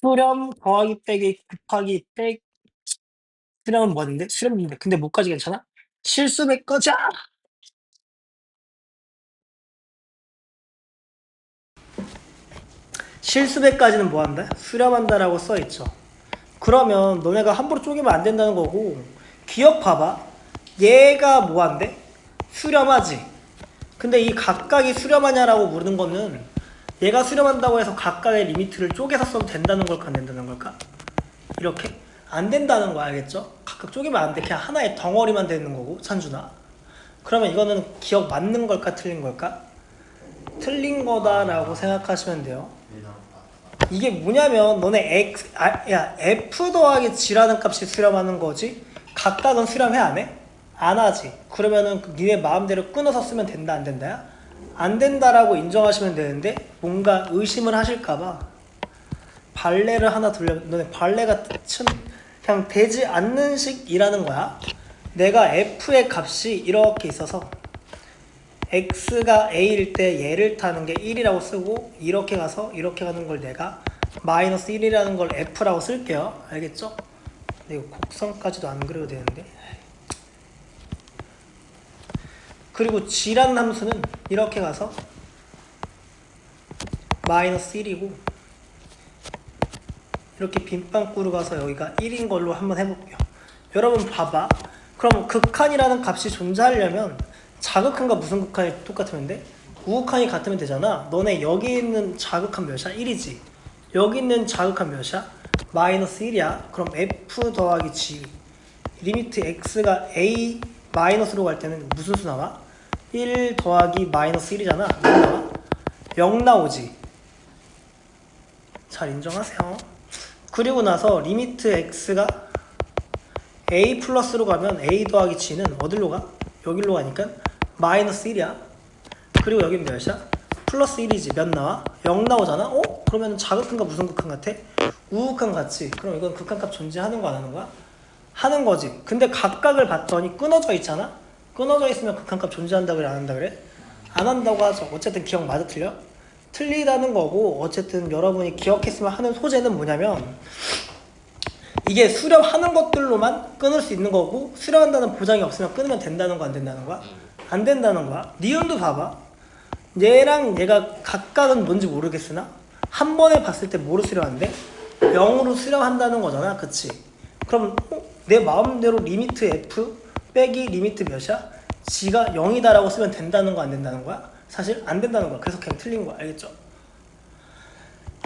수렴 더하기 빼기 곱하기 빼 수렴은 뭔데? 수렴인데 근데 뭐까지 괜찮아? 실수배까지 실수배까지는 뭐 한다? 수렴한다라고 써 있죠. 그러면 너네가 함부로 쪼개면 안 된다는 거고 기억 봐봐. 얘가 뭐 한대? 수렴하지. 근데 이 각각이 수렴하냐라고 물는 거는 얘가 수렴한다고 해서 각각의 리미트를 쪼개서 써도 된다는 걸까 안 된다는 걸까? 이렇게? 안 된다는 거 알겠죠? 각각 쪼개면 안 돼. 그냥 하나의 덩어리만 되는 거고 찬준아. 그러면 이거는 기억 맞는 걸까 틀린 걸까? 틀린 거다라고 생각하시면 돼요. 이게 뭐냐면 너네 F 더하기 G라는 값이 수렴하는 거지 각각은 수렴해 안 해? 안 하지. 그러면은 니네 마음대로 끊어서 쓰면 된다 안 된다야? 안 된다라고 인정하시면 되는데 뭔가 의심을 하실까봐 발레를 하나 돌려. 너네 발레가 뜻은 그냥 되지 않는 식이라는 거야. 내가 F의 값이 이렇게 있어서 x가 a일 때 얘를 타는 게 1이라고 쓰고 이렇게 가서 이렇게 가는 걸 내가 마이너스 1이라는 걸 f라고 쓸게요. 알겠죠? 근데 이거 곡선까지도 안 그려도 되는데. 그리고 g라는 함수는 이렇게 가서 마이너스 1이고 이렇게 빈방구로 가서 여기가 1인 걸로 한번 해볼게요. 여러분 봐봐. 그럼 극한이라는 값이 존재하려면 자극한과 무슨 극한이 똑같으면 돼? 우극한이 같으면 되잖아. 너네 여기 있는 자극한 몇이야? 1이지. 여기 있는 자극한 몇이야? 마이너스 1이야. 그럼 f 더하기 g 리미트 x가 a 마이너스로 갈 때는 무슨 수 나와? 1 더하기 마이너스 1이잖아. 뭐 나와? 0 나오지. 잘 인정하세요. 그리고 나서 리미트 x가 a 플러스로 가면 a 더하기 g는 어디로 가? 여기로 가니까 마이너스 1이야. 그리고 여긴 몇이야? 플러스 1이지. 몇 나와? 0 나오잖아? 그러면 자극한과 무슨 극한 같아? 우극한 같지. 그럼 이건 극한값 존재하는 거 안 하는 거야? 하는 거지. 근데 각각을 봤더니 끊어져 있잖아? 끊어져 있으면 극한값 존재한다 그래 안 한다 그래? 안 한다고 하죠. 어쨌든 기억 맞아 틀려? 틀리다는 거고 어쨌든 여러분이 기억했으면 하는 소재는 뭐냐면 이게 수렴하는 것들로만 끊을 수 있는 거고 수렴한다는 보장이 없으면 끊으면 된다는 거 안 된다는 거야? 안 된다는 거야. 니은도 봐봐. 얘랑 얘가 각각은 뭔지 모르겠으나 한 번에 봤을 때 뭐로 수렴한대? 0으로 수렴한다는 거잖아. 그치? 그럼 내 마음대로 리미트 F 빼기 리미트 몇이야? G가 0이다 라고 쓰면 된다는 거 안 된다는 거야? 사실 안 된다는 거야. 그래서 그냥 틀린 거야. 알겠죠?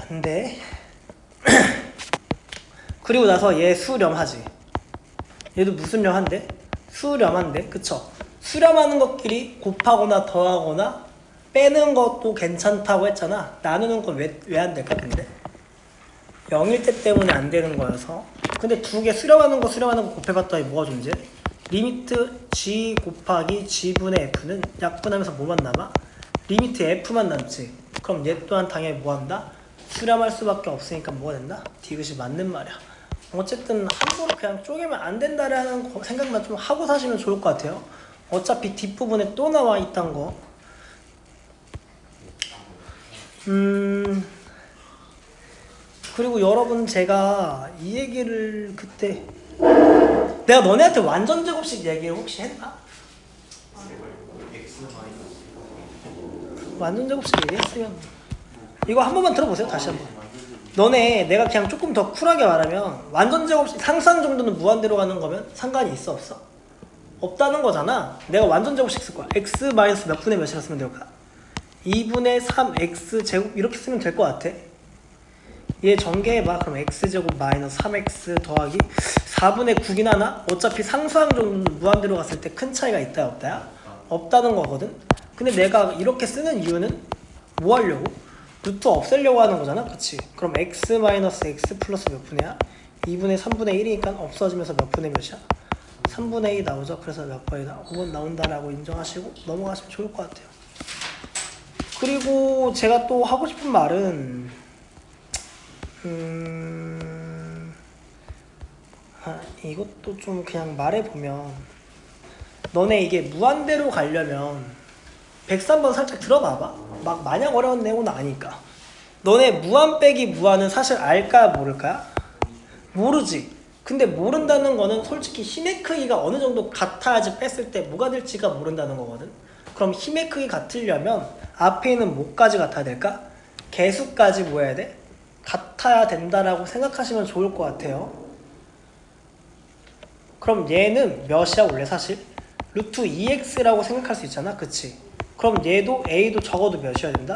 안 돼. 그리고 나서 얘 수렴하지. 얘도 무수렴한데? 수렴한데? 그쵸? 수렴하는 것끼리 곱하거나 더하거나 빼는 것도 괜찮다고 했잖아. 나누는 건 왜 안 될까 근데? 0일 때 때문에 안 되는 거여서. 근데 두 개 수렴하는 거 곱해봤더니 뭐가 존재? 리미트 g 곱하기 g분의 f는 약분하면서 뭐만 남아? 리미트 f만 남지. 그럼 얘 또한 당연히 뭐한다? 수렴할 수밖에 없으니까 뭐가 된다? 디귿이 맞는 말이야. 어쨌든 함부로 그냥 쪼개면 안 된다라는 생각만 좀 하고 사시면 좋을 것 같아요. 어차피 뒷부분에 또 나와 있던 거. 그리고 여러분 제가 이 얘기를 그때 내가 너네한테 완전 제곱식 얘기를 혹시 했나? 완전 제곱식 얘기했으면 이거 한 번만 들어보세요. 다시 한 번. 너네 내가 그냥 조금 더 쿨하게 말하면 완전 제곱식 상상 정도는 무한대로 가는 거면 상관이 있어 없어? 없다는 거잖아. 내가 완전 제곱식 쓸 거야. x 마이너스 몇 분의 몇이라 쓰면 될까? 2분의 3x 제곱 이렇게 쓰면 될 것 같아. 얘 전개해봐. 그럼 x제곱 마이너스 3x 더하기 4분의 9긴 하나? 어차피 상수항 정도는 무한대로 갔을 때 큰 차이가 있다야 없다야? 없다는 거거든. 근데 내가 이렇게 쓰는 이유는 뭐 하려고? 루트 없애려고 하는 거잖아. 그치? 그럼 x 마이너스 x 플러스 몇 분의야? 2분의 3분의 1이니까 없어지면서 몇 분의 몇이야? 3분의 2 나오죠. 그래서 몇 번이다? 5번 나온다라고 인정하시고 넘어가시면 좋을 것 같아요. 그리고 제가 또 하고 싶은 말은 이것도 좀 그냥 말해보면 너네 이게 무한대로 가려면 103번 살짝 들어봐봐. 막 마냥 어려운 내용은 아니까 너네 무한 빼기 무한은 사실 알까 모를까? 모르지. 근데 모른다는 거는 솔직히 힘의 크기가 어느 정도 같아야지 뺐을 때 뭐가 될지가 모른다는 거거든. 그럼 힘의 크기 같으려면 앞에 있는 뭐까지 같아야 될까? 개수까지 뭐 해야 돼? 같아야 된다라고 생각하시면 좋을 것 같아요. 그럼 얘는 몇이야 원래 사실? 루트 2x라고 생각할 수 있잖아, 그치? 그럼 얘도 a도 적어도 몇이어야 된다?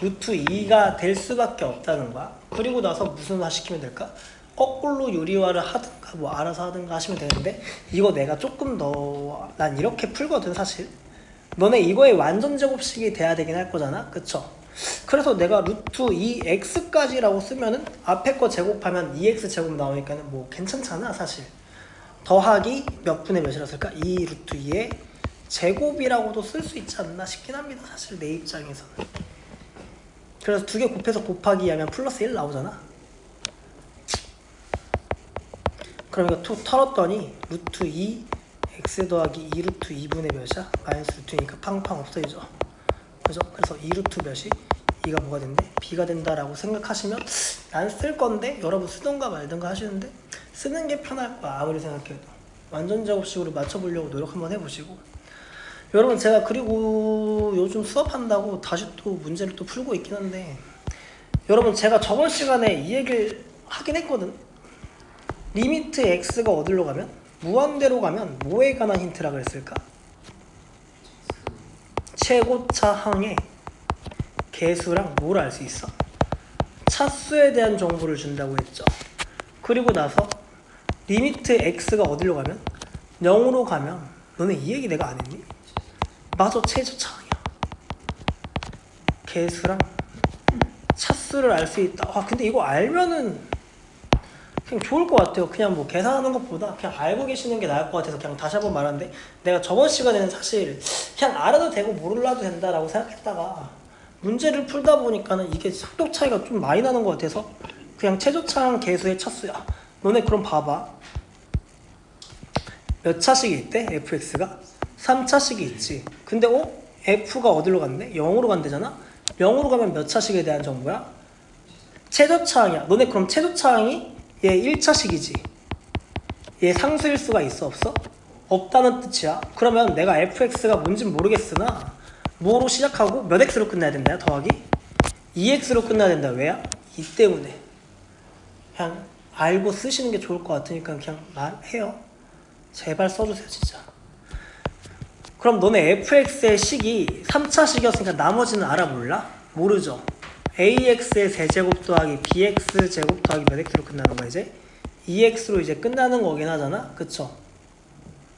루트 2가 될 수밖에 없다는 거야. 그리고 나서 무슨 화 시키면 될까? 거꾸로 유리화를 하든가 뭐 알아서 하든가 하시면 되는데, 이거 내가 조금 더 난 이렇게 풀거든 사실. 너네 이거의 완전 제곱식이 돼야 되긴 할 거잖아, 그쵸? 그래서 내가 루트 2x까지라고 쓰면은 앞에 거 제곱하면 2x 제곱 나오니까는 뭐 괜찮잖아 사실. 더하기 몇 분의 몇이라 쓸까? 2 루트 2의 제곱이라고도 쓸 수 있지 않나 싶긴 합니다 사실 내 입장에서는. 그래서 두 개 곱해서 곱하기 하면 플러스 1 나오잖아. 그럼 이거 털었더니 루트 2 x 더하기 2 루트 2분의 몇이야? 마이너스 루트니까 팡팡 없어지죠. 그죠? 그래서 2 루트 몇이 2가 뭐가 된대? b가 된다라고 생각하시면, 난 쓸 건데 여러분 쓰던가 말던가 하시는데 쓰는 게 편할 거야 아무리 생각해도. 완전 제곱식으로 맞춰보려고 노력 한번 해보시고. 여러분 제가 그리고 요즘 수업한다고 다시 또 문제를 또 풀고 있긴 한데, 여러분 제가 저번 시간에 이 얘기를 하긴 했거든. 리미트 x가 어디로 가면? 무한대로 가면 뭐에 관한 힌트라 그랬을까? 최고차 항의 개수랑 뭘 알 수 있어? 차수에 대한 정보를 준다고 했죠. 그리고 나서 리미트 x가 어디로 가면? 0으로 가면, 너네 이 얘기 내가 안 했니? 맞아, 최저차 항이야. 개수랑 차수를 알 수 있다. 아 근데 이거 알면은 그냥 좋을 것 같아요. 그냥 뭐 계산하는 것보다 그냥 알고 계시는 게 나을 것 같아서 그냥 다시 한번 말하는데, 내가 저번 시간에는 사실 그냥 알아도 되고 몰라도 된다라고 생각했다가 문제를 풀다 보니까는 이게 속도 차이가 좀 많이 나는 것 같아서 그냥 최저차항 개수의 차수야. 너네 그럼 봐봐. 몇 차식이 있대? fx가? 3차식이 있지. 근데 f가 어디로 갔네? 0으로 간대잖아? 0으로 가면 몇 차식에 대한 정보야? 최저차항이야. 너네 그럼 최저차항이 얘 1차식이지. 얘 상수일 수가 있어 없어? 없다는 뜻이야. 그러면 내가 fx가 뭔진 모르겠으나 뭐로 시작하고 몇 x로 끝나야 된다? 더하기 2x로 끝나야 된다. 왜야? 이 때문에. 그냥 알고 쓰시는 게 좋을 것 같으니까 그냥 말해요. 제발 써주세요 진짜. 그럼 너네 fx의 식이 3차식이었으니까 나머지는 알아 몰라? 모르죠. ax의 세제곱 더하기 bx 제곱 더하기 몇 x로 끝나는 거야 이제? 2x로 이제 끝나는 거긴 하잖아, 그쵸?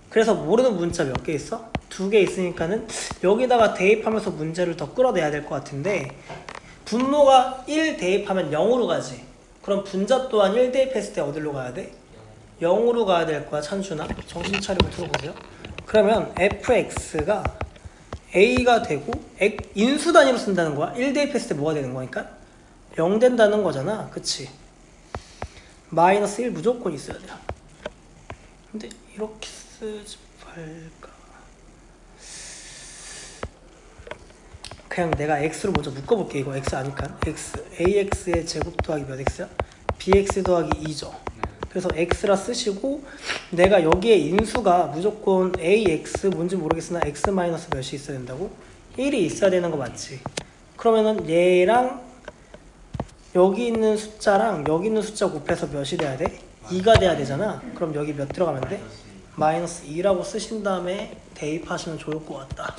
그래서 모르는 문자 몇 개 있어? 2개 있으니까는 여기다가 대입하면서 문제를 더 끌어내야 될 것 같은데, 분모가 1 대입하면 0으로 가지. 그럼 분자 또한 1 대입했을 때 어디로 가야 돼? 0으로 가야 될 거야. 찬슈나 정신 차리고 들어보세요. 그러면 fx가 a가 되고 인수 단위로 쓴다는 거야. 1 대입했을 때 뭐가 되는 거니까? 0 된다는 거잖아, 그치? 마이너스 1 무조건 있어야 돼. 근데 이렇게 쓰지 말까? 그냥 내가 x로 먼저 묶어볼게. 이거 x 아니까 x ax의 제곱 더하기 몇 x야? bx 더하기 2죠. 그래서 x라 쓰시고, 내가 여기에 인수가 무조건 ax 뭔지 모르겠으나 x 마이너스 몇이 있어야 된다고? 1이 있어야 되는 거 맞지? 그러면은 얘랑 여기 있는 숫자랑 여기 있는 숫자 곱해서 몇이 돼야 돼? 2가 돼야 되잖아. 그럼 여기 몇 들어가면 돼? 마이너스 2라고 쓰신 다음에 대입하시면 좋을 것 같다.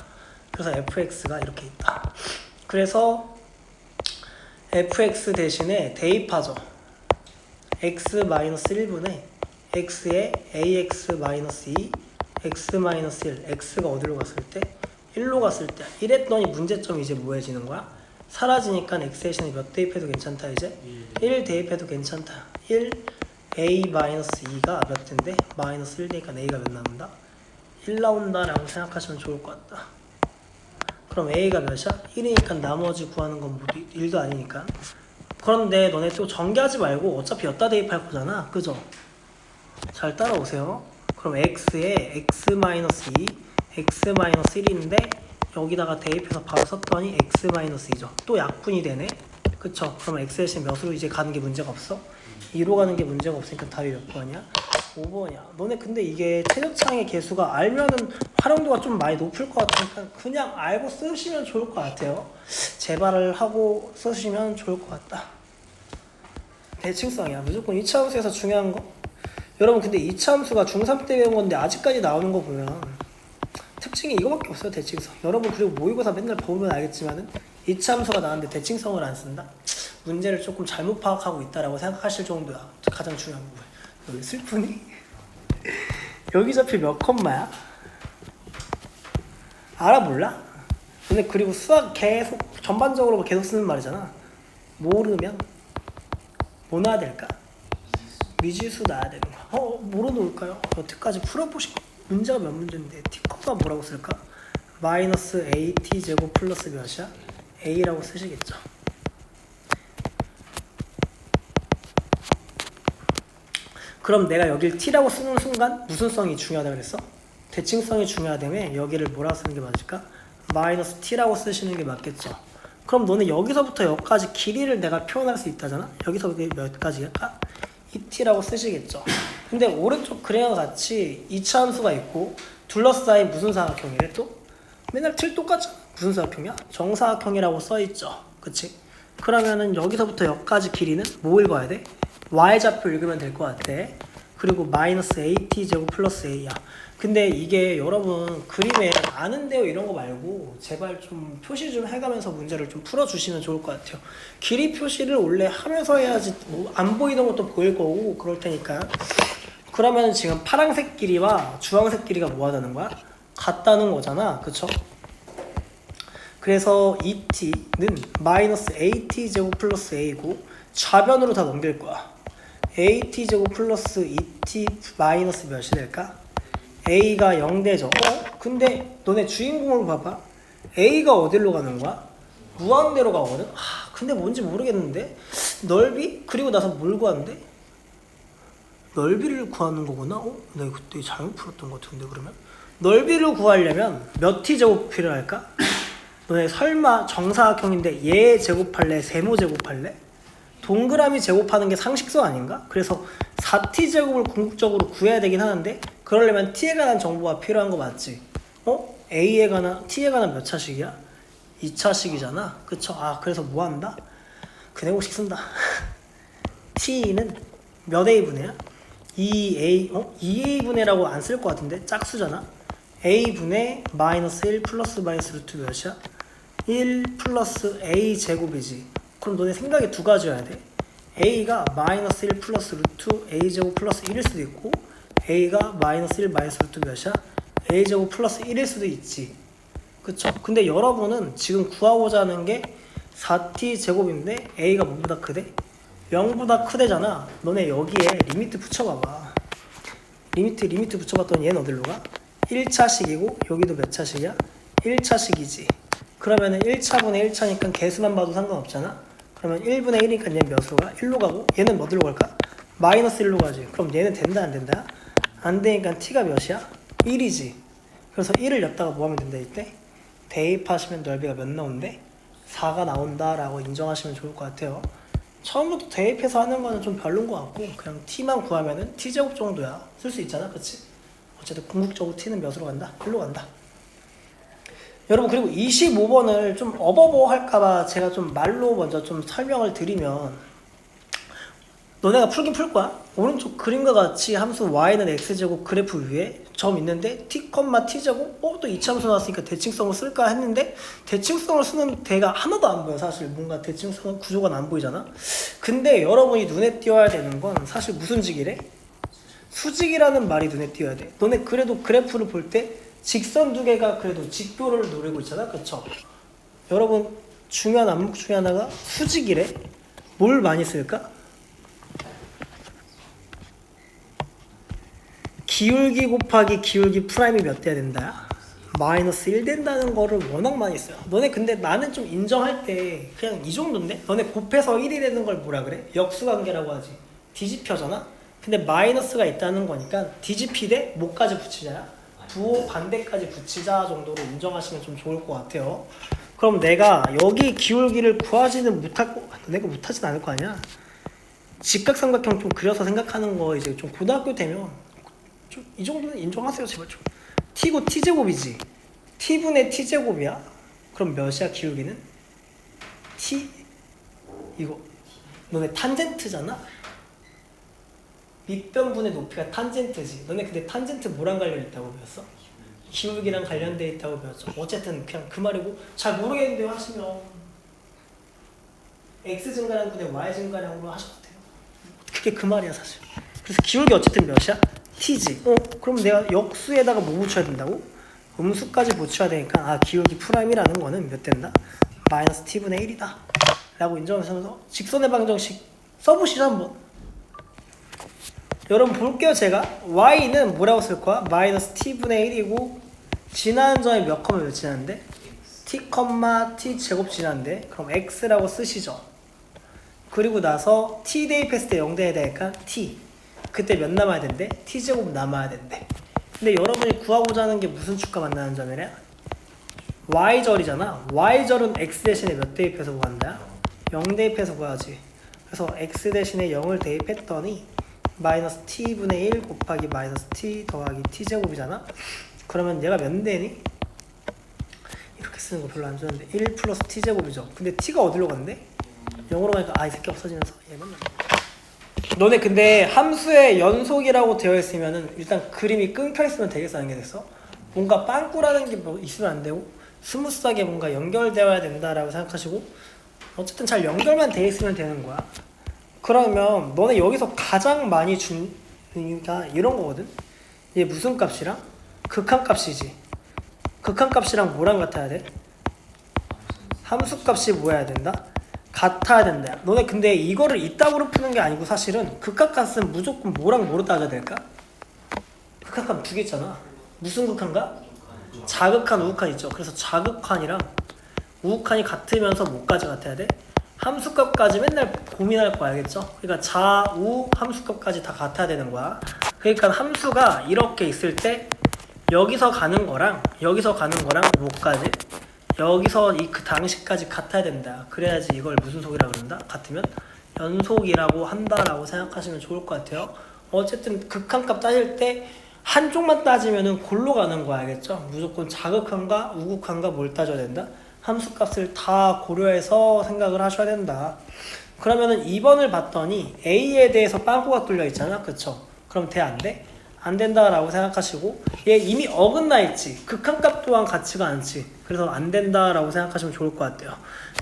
그래서 fx가 이렇게 있다. 그래서 fx 대신에 대입하죠. x-1분의 x에 ax-2 x-1 x가 어디로 갔을 때? 1로 갔을 때. 이랬더니 문제점이 이제 뭐해지는 거야? 사라지니까 x 대신에 몇 대입해도 괜찮다 이제? 1 대입해도 괜찮다. 1 a-2가 몇 대인데? 마이너스 1 대니까 a가 몇 나온다? 1 나온다라고 생각하시면 좋을 것 같다. 그럼 a가 몇이야? 1이니까 나머지 구하는 건 모두 1도 아니니까. 그런데 너네 또 전개하지 말고 어차피 엿다 대입할 거잖아, 그죠? 잘 따라오세요. 그럼 x에 x-2 x-1인데 여기다가 대입해서 바로 썼더니 x-2죠 또 약분이 되네. 그쵸? 그럼 x대신 몇으로 이제 가는 게 문제가 없어? 2로 가는 게 문제가 없으니까 답이 몇 번이야? 5번이야. 너네 근데 이게 최저창의 개수가 알면은 활용도가 좀 많이 높을 것 같으니까 그냥 알고 쓰시면 좋을 것 같아요. 재발을 하고 쓰시면 좋을 것 같다. 대칭성이야. 무조건 이차함수에서 중요한 거. 여러분 근데 이차함수가 중3 때 배운 건데 아직까지 나오는 거 보면 특징이 이거밖에 없어요. 대칭성. 여러분 그리고 모의고사 맨날 보면 알겠지만은 이차함수가 나왔는데 대칭성을 안 쓴다? 문제를 조금 잘못 파악하고 있다라고 생각하실 정도야. 가장 중요한 부분. 너 왜 슬프니? 여기 잡히 몇 컴마야? 알아 몰라? 근데 그리고 수학 계속 전반적으로 계속 쓰는 말이잖아. 모르면 뭐 나야 될까? 미지수 나야 되는 거야. 뭐로 놓을까요? 여태까지 풀어보신 문제가 몇 문제인데 t가 뭐라고 쓸까? 마이너스 at 제곱 플러스 몇이야? a라고 쓰시겠죠. 그럼 내가 여길 t라고 쓰는 순간 무슨 성이 중요하다 그랬어? 대칭성이 중요하다며 여기를 뭐라고 쓰는 게 맞을까? 마이너스 t라고 쓰시는 게 맞겠죠. 그럼 너는 여기서부터 여기까지 길이를 내가 표현할 수 있다잖아? 여기서 몇 가지일까? 2t라고 쓰시겠죠. 근데 오른쪽 그림과 같이 이차함수가 있고 둘러싸인 무슨 사각형이래 또? 맨날 틀 똑같잖아. 무슨 사각형이야? 정사각형이라고 써있죠. 그치? 그러면은 여기서부터 여기까지 길이는 뭐 읽어야 돼? y좌표 읽으면 될 것 같아. 그리고 마이너스 at 제곱 플러스 a야. 근데 이게 여러분 그림에 아는데요 이런 거 말고 제발 좀 표시 좀 해가면서 문제를 좀 풀어주시면 좋을 것 같아요. 길이 표시를 원래 하면서 해야지 뭐 안 보이던 것도 보일 거고 그럴 테니까. 그러면 지금 파란색 길이와 주황색 길이가 뭐 하다는 거야? 같다는 거잖아. 그쵸? 그래서 2t는 마이너스 at 제곱 플러스 a고 좌변으로 다 넘길 거야. at 제곱 플러스 2t 마이너스 몇이 될까? a가 0대죠. 근데 너네 주인공을 봐봐. a가 어디로 가는 거야? 무한대로 가거든? 근데 뭔지 모르겠는데? 넓이? 그리고 나서 뭘 구하는데? 넓이를 구하는 거구나? 내가 그때 잘못 풀었던 것 같은데 그러면? 넓이를 구하려면 몇 t제곱 필요할까? 너네 설마 정사각형인데 얘 제곱할래? 세모 제곱할래? 동그라미 제곱하는 게 상식선 아닌가? 그래서 4t제곱을 궁극적으로 구해야 되긴 하는데 그러려면 t에 관한 정보가 필요한 거 맞지? a에 관한, t에 관한 몇 차식이야? 2차식이잖아. 그쵸? 그래서 뭐 한다? 근해공식 쓴다. t는 몇 a분해야? 2a, 2a분해라고 안 쓸 것 같은데? 짝수잖아? a분의 마이너스 1 플러스 마이너스 루트 몇이야? 1 플러스 a 제곱이지. 그럼 너네 생각이 두 가지여야 돼. a가 마이너스 1 플러스 루트 a 제곱 플러스 1일 수도 있고 a가 마이너스 1 마이너스 루트 몇이야? a 제곱 플러스 1일 수도 있지. 그쵸? 근데 여러분은 지금 구하고자 하는 게 4t 제곱인데 a가 뭐보다 크대? 0보다 크대잖아. 너네 여기에 리미트 붙여봐봐. 리미트 붙여봤더니 얘는 어디로 가? 1차식이고 여기도 몇 차식이야? 1차식이지. 그러면은 1차분의 1차니까 개수만 봐도 상관없잖아. 그러면 1분의 1이니까 얘는 몇으로 가? 1로 가고 얘는 어디로 갈까? 마이너스 1로 가지. 그럼 얘는 된다 안 된다? 안 되니까 t가 몇이야? 1이지. 그래서 1을 였다가 뭐 하면 된다 이때? 대입하시면 넓이가 몇 나온대? 4가 나온다라고 인정하시면 좋을 것 같아요. 처음부터 대입해서 하는 거는 좀 별론 것 같고 그냥 t만 구하면은 t제곱 정도야. 쓸 수 있잖아. 그치? 어쨌든 궁극적으로 t는 몇으로 간다? 1로 간다. 여러분 그리고 25번을 좀 어버버 할까봐 제가 좀 말로 먼저 좀 설명을 드리면 너네가 풀긴 풀 거야. 오른쪽 그림과 같이 함수 y는 x제곱 그래프 위에 점 있는데 t, t제곱 또 이차함수 나왔으니까 대칭성을 쓸까 했는데 대칭성을 쓰는 데가 하나도 안 보여. 사실 뭔가 대칭성 구조가 안 보이잖아. 근데 여러분이 눈에 띄어야 되는 건 사실 무슨 직이래? 수직이라는 말이 눈에 띄어야 돼. 너네 그래도 그래프를 볼 때 직선 두 개가 그래도 직도를 노리고 있잖아. 그쵸? 여러분 중요한 안목 중에 하나가 수직이래. 뭘 많이 쓸까? 기울기 곱하기 기울기 프라임이 몇 돼야 된다? 마이너스 1 된다는 거를 워낙 많이 써요. 너네 근데 나는 좀 인정할 때 그냥 이 정도인데? 너네 곱해서 1이 되는 걸 뭐라 그래? 역수관계라고 하지. 뒤집혀잖아? 근데 마이너스가 있다는 거니까 뒤집히되 뭐까지 붙이자야? 부호 반대까지 붙이자 정도로 인정하시면 좀 좋을 것 같아요. 그럼 내가 여기 기울기를 구하지는 못하고 내가 못하진 않을 거 아니야. 직각삼각형 좀 그려서 생각하는 거 이제 좀 고등학교 되면 좀 이 정도는 인정하세요 제발 좀. t고 t제곱이지. t분의 t제곱이야. 그럼 몇이야 기울기는? t 이거 너네 탄젠트잖아. 밑변분의 높이가 탄젠트지. 너네 근데 탄젠트 뭐랑 관련있다고 배웠어? 기울기랑 관련돼 있다고 배웠죠. 어쨌든 그냥 그 말이고 잘 모르겠는데 하시면 x 증가량분의 y 증가량으로 하셔도 돼요. 그게 그 말이야 사실. 그래서 기울기 어쨌든 몇이야? t지. 그럼 내가 역수에다가 뭐 붙여야 된다고? 음수까지 붙여야 되니까 아 기울기 프라임이라는 거는 몇 된다? 마이너스 t분의 1이다 라고 인정하면서 직선의 방정식 써보시죠 한번. 여러분 볼게요. 제가 y는 뭐라고 쓸 거야? 마이너스 t분의 1이고 지나는 점이 몇 컴마 몇 지나는데? t, t 제곱 지나는데 그럼 x라고 쓰시죠. 그리고 나서 t 대입했을 때 0 돼야 되니까 t 그때 몇 남아야 된대? t제곱 남아야 된대. 근데 여러분이 구하고자 하는 게 무슨 축과 만나는 점이래? y절이잖아. y절은 x 대신에 몇 대입해서 구한다? 0 대입해서 구하지. 그래서 x 대신에 0을 대입했더니 마이너스 t분의 1 곱하기 마이너스 t 더하기 t제곱이잖아. 그러면 얘가 몇 되니? 이렇게 쓰는 거 별로 안 좋아하는데 1 플러스 t제곱이죠. 근데 t가 어디로 간대? 0으로 가니까 이 새끼 없어지면서 얘만 너네 근데 함수의 연속이라고 되어 있으면은 일단 그림이 끊겨 있으면 되겠어 안 되겠어? 뭔가 빵꾸라는 게 뭐 있으면 안 되고 스무스하게 뭔가 연결되어야 된다라고 생각하시고 어쨌든 잘 연결만 돼 있으면 되는 거야. 그러면 너네 여기서 가장 많이 주니까 이런 거거든. 이게 무슨 값이랑? 극한값이지. 극한값이랑 뭐랑 같아야 돼? 함수값이 뭐여야 된다? 같아야 된다. 너네 근데 이거를 이따구로 푸는 게 아니고 사실은 극한값은 무조건 뭐랑 뭐로 따져야 될까? 극한값 두 개 있잖아. 무슨 극한가? 자극한, 우극한 있죠. 그래서 자극한이랑 우극한이 같으면서 뭐까지 같아야 돼? 함수값까지 맨날 고민할 거 알겠죠? 그러니까 좌우 함수값까지 다 같아야 되는 거야. 그러니까 함수가 이렇게 있을 때 여기서 가는 거랑 뭐까지? 여기서 그 당시까지 같아야 된다. 그래야지 이걸 무슨 속이라고 그런다? 같으면 연속이라고 한다라고 생각하시면 좋을 것 같아요. 어쨌든 극한값 따질 때 한쪽만 따지면은 골로 가는 거 알겠죠? 무조건 자극한가 우극한가 뭘 따져야 된다? 함수값을 다 고려해서 생각을 하셔야 된다. 그러면은 2번을 봤더니 A에 대해서 빵꾸가 뚫려 있잖아. 그쵸? 그럼 돼? 안 돼? 안 된다라고 생각하시고 얘 이미 어긋나 있지. 극한값 또한 같지가 않지. 그래서 안 된다라고 생각하시면 좋을 것 같아요.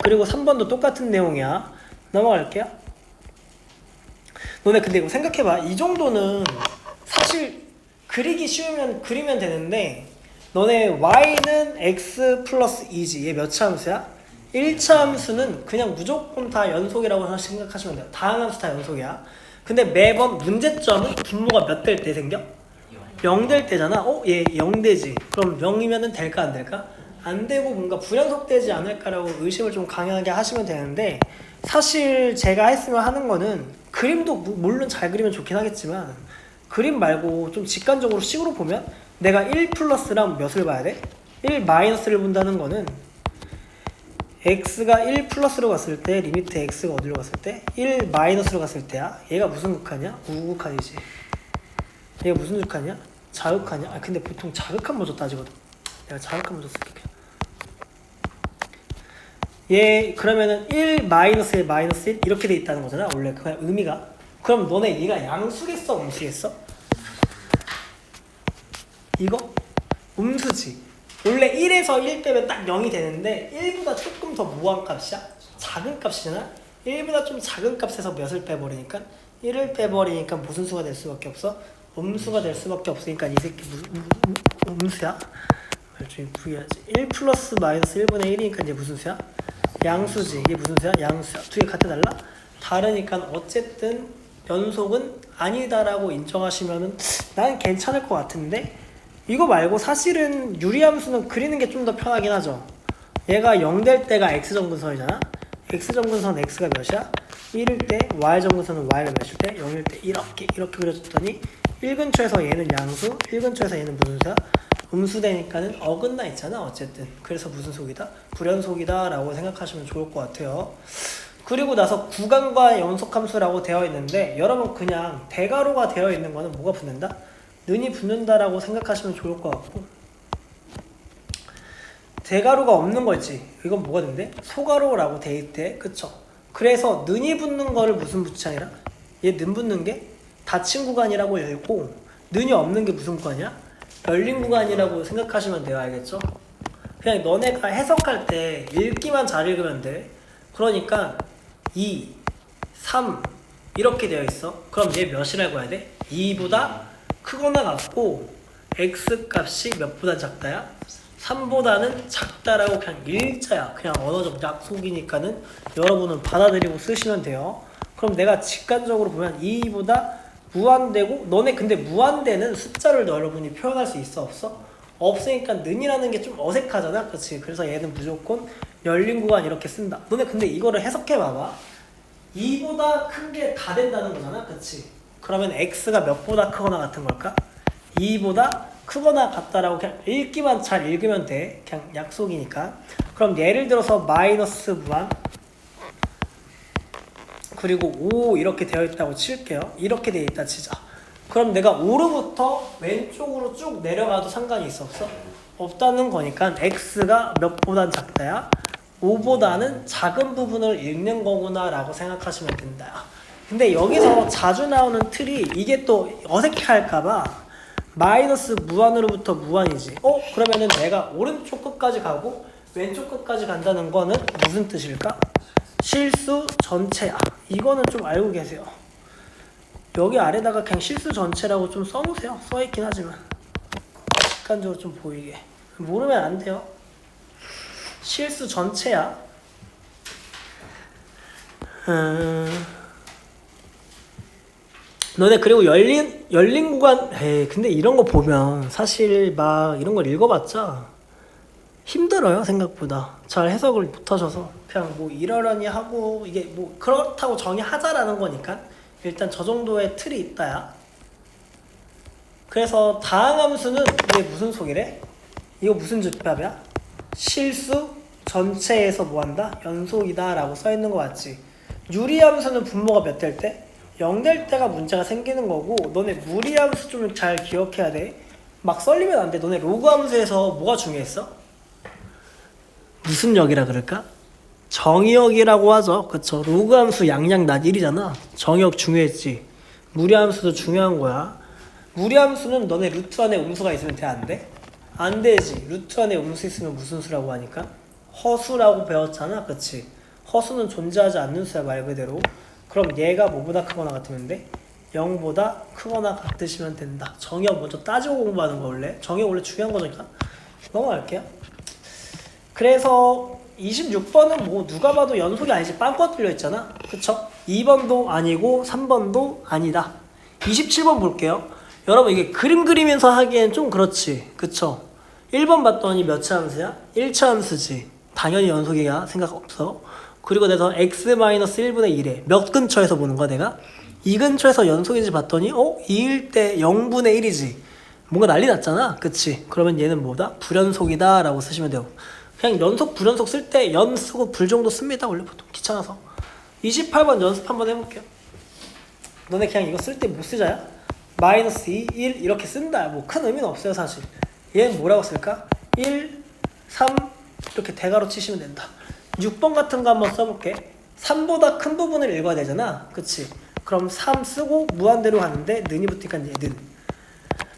그리고 3번도 똑같은 내용이야. 넘어갈게요. 너네 근데 이거 생각해봐. 이 정도는 사실 그리기 쉬우면 그리면 되는데 너네 y는 x 플러스 2지. 얘 몇 차 함수야? 1차 함수는 그냥 무조건 다 연속이라고 생각하시면 돼요. 다항 함수 다 연속이야. 근데 매번 문제점은 분모가 몇 될 때 생겨? 0 될 때잖아. 얘 0 되지. 그럼 0이면은 될까 안 될까? 안 되고 뭔가 불연속되지 않을까라고 의심을 좀 강하게 하시면 되는데 사실 제가 했으면 하는 거는 그림도 물론 잘 그리면 좋긴 하겠지만 그림 말고 좀 직관적으로 식으로 보면 내가 1 플러스랑 몇을 봐야 돼? 1 마이너스를 본다는 거는 x가 1 플러스로 갔을 때 리미트 x가 어디로 갔을 때? 1 마이너스로 갔을 때야. 얘가 무슨 극한이야? 우극한이지. 얘가 무슨 극한이야? 자극한이야. 근데 보통 자극한 먼저 따지거든. 내가 자극한 먼저 쓸게 그냥. 얘 그러면은 1 마이너스에 마이너스 1 이렇게 돼 있다는 거잖아. 원래 그 의미가. 그럼 너네 얘가 양수겠어? 음수겠어? 이거? 음수지. 원래 1에서 1 빼면 딱 0이 되는데 1보다 조금 더 무한 값이야? 작은 값이잖아? 1보다 좀 작은 값에서 몇을 빼버리니까 1을 빼버리니까 무슨 수가 될 수밖에 없어? 음수가 될 수밖에 없으니까 이 새끼 음수야? 말중에 부여하지. 1 플러스 마이너스 1분의 1이니까 이제 무슨 수야? 양수지. 이게 무슨 수야? 양수야. 두 개 같아 달라? 다르니까 어쨌든 연속은 아니다라고 인정하시면은 난 괜찮을 것 같은데 이거 말고 사실은 유리함수는 그리는 게 좀 더 편하긴 하죠. 얘가 0 될 때가 x정근선이잖아. x정근선 x가 몇이야? 1일 때 y정근선은 y가 몇일 때? 0일 때 이렇게 그려줬더니 1근처에서 얘는 양수, 1근처에서 얘는 무슨 수야? 음수되니까는 어긋나 있잖아 어쨌든. 그래서 무슨 속이다? 불연속이다 라고 생각하시면 좋을 것 같아요. 그리고 나서 구간과 연속함수라고 되어 있는데 여러분 그냥 대괄호가 되어 있는 거는 뭐가 붙는다? 는이 붙는다라고 생각하시면 좋을 것 같고, 대괄호가 없는 거지. 이건 뭐가 된대? 소괄호라고 돼 있대. 그쵸? 그래서 는이 붙는 거를 무슨 붙이 아니라 얘 는 붙는 게 닫힌 구간이라고 열고, 는이 없는 게 무슨 구간이야? 열린 구간이라고 생각하시면 돼요. 알겠죠? 그냥 너네가 해석할 때 읽기만 잘 읽으면 돼. 그러니까 2, 3 이렇게 되어 있어. 그럼 얘 몇이라고 해야 돼? 2보다 크거나 같고 x 값이 몇보다 작다야? 3보다는 작다라고 그냥 일자야. 그냥 언어적 약속이니까는 여러분은 받아들이고 쓰시면 돼요. 그럼 내가 직관적으로 보면 2보다 무한대고, 너네 근데 무한대는 숫자를 여러분이 표현할 수 있어 없어? 없으니까 는이라는 게 좀 어색하잖아. 그렇지? 그래서 얘는 무조건 열린 구간 이렇게 쓴다. 너네 근데 이거를 해석해 봐봐. 2보다 큰 게 다 된다는 거잖아. 그렇지? 그러면 x가 몇보다 크거나 같은 걸까? 2보다 크거나 같다라고 그냥 읽기만 잘 읽으면 돼. 그냥 약속이니까. 그럼 예를 들어서 마이너스 무한 그리고 5 이렇게 되어 있다고 칠게요. 이렇게 되어 있다 치자. 그럼 내가 5로부터 왼쪽으로 쭉 내려가도 상관이 있어 없어? 없다는 거니까 x가 몇보단 작다야? 5보다는 작은 부분을 읽는 거구나 라고 생각하시면 된다. 근데 여기서 자주 나오는 틀이 이게 또 어색해 할까봐 마이너스 무한으로부터 무한이지. 그러면은 내가 오른쪽 끝까지 가고 왼쪽 끝까지 간다는 거는 무슨 뜻일까? 실수 전체야. 이거는 좀 알고 계세요. 여기 아래다가 그냥 실수 전체라고 좀 써놓으세요. 써있긴 하지만 객관적으로 좀 보이게. 모르면 안 돼요. 실수 전체야. 너네 그리고 열린 구간, 근데 이런 거 보면 사실 막 이런 걸 읽어봤자 힘들어요. 생각보다 잘 해석을 못하셔서 그냥 뭐 이러려니 하고, 이게 뭐 그렇다고 정의하자라는 거니까 일단 저 정도의 틀이 있다야. 그래서 다항함수는 이게 무슨 속이래? 이거 무슨 집합이야? 실수 전체에서 뭐한다? 연속이다 라고 써있는 거 맞지? 유리함수는 분모가 몇 될 때? 0 될 때가 문제가 생기는 거고, 너네 무리함수 좀 잘 기억해야 돼. 막 썰리면 안 돼. 너네 로그함수에서 뭐가 중요했어? 무슨 역이라 그럴까? 정의역이라고 하죠. 그쵸? 로그함수 양양 낫 1이잖아. 정의역 중요했지. 무리함수도 중요한 거야. 무리함수는 너네 루트 안에 음수가 있으면 돼? 안 돼? 안 되지. 루트 안에 음수 있으면 무슨 수라고 하니까? 허수라고 배웠잖아. 그치? 허수는 존재하지 않는 수야, 말 그대로. 그럼 얘가 뭐보다 크거나 같으면 돼? 0보다 크거나 같으시면 된다. 정의역 먼저 따지고 공부하는 거 원래. 정의역 원래 중요한 거니까. 넘어갈게요. 그래서 26번은 뭐 누가 봐도 연속이 아니지. 빵꿔 뚫려 있잖아. 그쵸? 2번도 아니고 3번도 아니다. 27번 볼게요. 여러분 이게 그림 그리면서 하기엔 좀 그렇지. 그쵸? 1번 봤더니 몇 차 함수야? 1차 함수지. 당연히 연속이야. 생각 없어. 그리고 내가 x-1분의 1에 몇 근처에서 보는 거야 내가? 이 근처에서 연속인지 봤더니 2일 때 0분의 1이지. 뭔가 난리 났잖아. 그치? 그러면 얘는 뭐다? 불연속이다 라고 쓰시면 돼요. 그냥 연속 불연속 쓸 때 연 쓰고 불 정도 씁니다. 원래 보통 귀찮아서. 28번 연습 한번 해볼게요. 너네 그냥 이거 쓸 때 뭐 쓰자야? 마이너스 2, 1 이렇게 쓴다. 뭐 큰 의미는 없어요 사실. 얘는 뭐라고 쓸까? 1, 3 이렇게 대괄호 치시면 된다. 6번 같은 거 한번 써볼게. 3보다 큰 부분을 읽어야 되잖아. 그치? 그럼 3 쓰고 무한대로 가는데 는이 붙으니까 얘는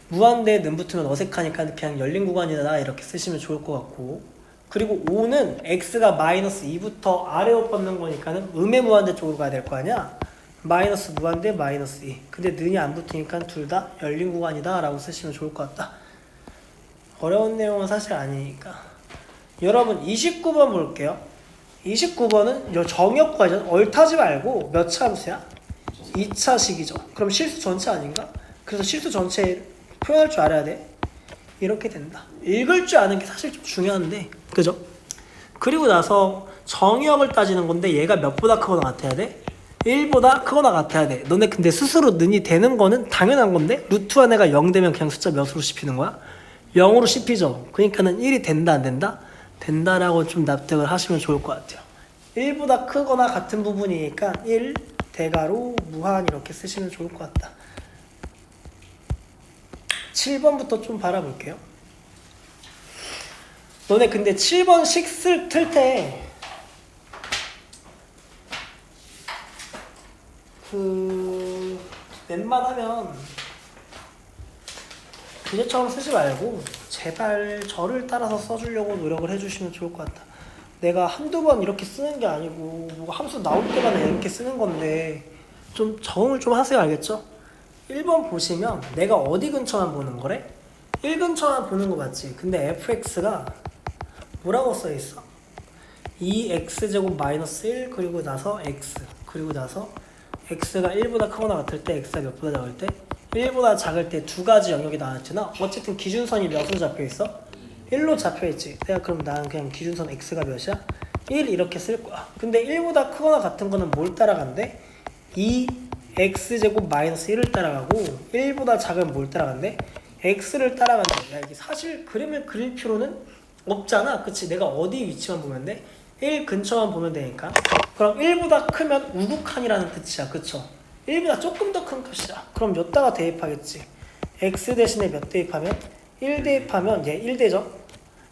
무한대에 는 붙으면 어색하니까 그냥 열린 구간이다 이렇게 쓰시면 좋을 것 같고, 그리고 5는 x가 마이너스 2부터 아래로 뻗는 거니까는 음의 무한대 쪽으로 가야 될 거 아니야? 마이너스 무한대 마이너스 2. 근데 는이 안 붙으니까 둘 다 열린 구간이다 라고 쓰시면 좋을 것 같다. 어려운 내용은 사실 아니니까. 여러분 29번 볼게요. 29번은 정역 구간이잖아. 얼타지 말고 몇 차 함수야? 2차식이죠. 그럼 실수 전체 아닌가? 그래서 실수 전체 표현할 줄 알아야 돼. 이렇게 된다. 읽을 줄 아는 게 사실 좀 중요한데, 그죠? 그리고 나서 정의역을 따지는 건데 얘가 몇보다 크거나 같아야 돼? 1보다 크거나 같아야 돼. 너네 근데 스스로 는이 되는 거는 당연한 건데 루트 안에가 0 되면 그냥 숫자 몇으로 씹히는 거야? 0으로 씹히죠. 그러니까는 1이 된다 안 된다? 된다라고 좀 납득을 하시면 좋을 것 같아요. 1보다 크거나 같은 부분이니까 1 대괄호 무한 이렇게 쓰시면 좋을 것 같다. 7번부터 좀 바라볼게요. 너네 근데 7번 식을 틀 때 웬만하면 교재처럼 쓰지 말고 제발 저를 따라서 써주려고 노력을 해주시면 좋을 것 같다. 내가 한두 번 이렇게 쓰는 게 아니고 뭐 함수 나올 때마다 이렇게 쓰는 건데 좀 적응을 좀 하세요. 알겠죠? 1번 보시면 내가 어디 근처만 보는 거래? 1 근처만 보는 거 맞지? 근데 fx가 뭐라고 써있어? 2x제곱 마이너스 1 그리고 나서 x 그리고 나서 x가 1보다 크거나 같을 때 x가 몇보다 작을 때 1보다 작을 때 두 가지 영역이 나왔잖아. 어쨌든 기준선이 몇으로 잡혀있어? 1로 잡혀있지. 내가 그럼 나는 그냥 기준선 x가 몇이야? 1 이렇게 쓸 거야. 근데 1보다 크거나 같은 거는 뭘 따라간대? 2x제곱 마이너스 1을 따라가고 1보다 작으면 뭘 따라간대? x를 따라간대. 야, 이게 사실 그림을 그릴 필요는 없잖아. 그치? 내가 어디 위치만 보면 돼? 1 근처만 보면 되니까. 그럼 1보다 크면 우극한이라는 뜻이야. 그쵸? 1보다 조금 더 큰 값이야. 그럼 몇 다가 대입하겠지? x 대신에 몇 대입하면? 1 대입하면 얘 1대죠?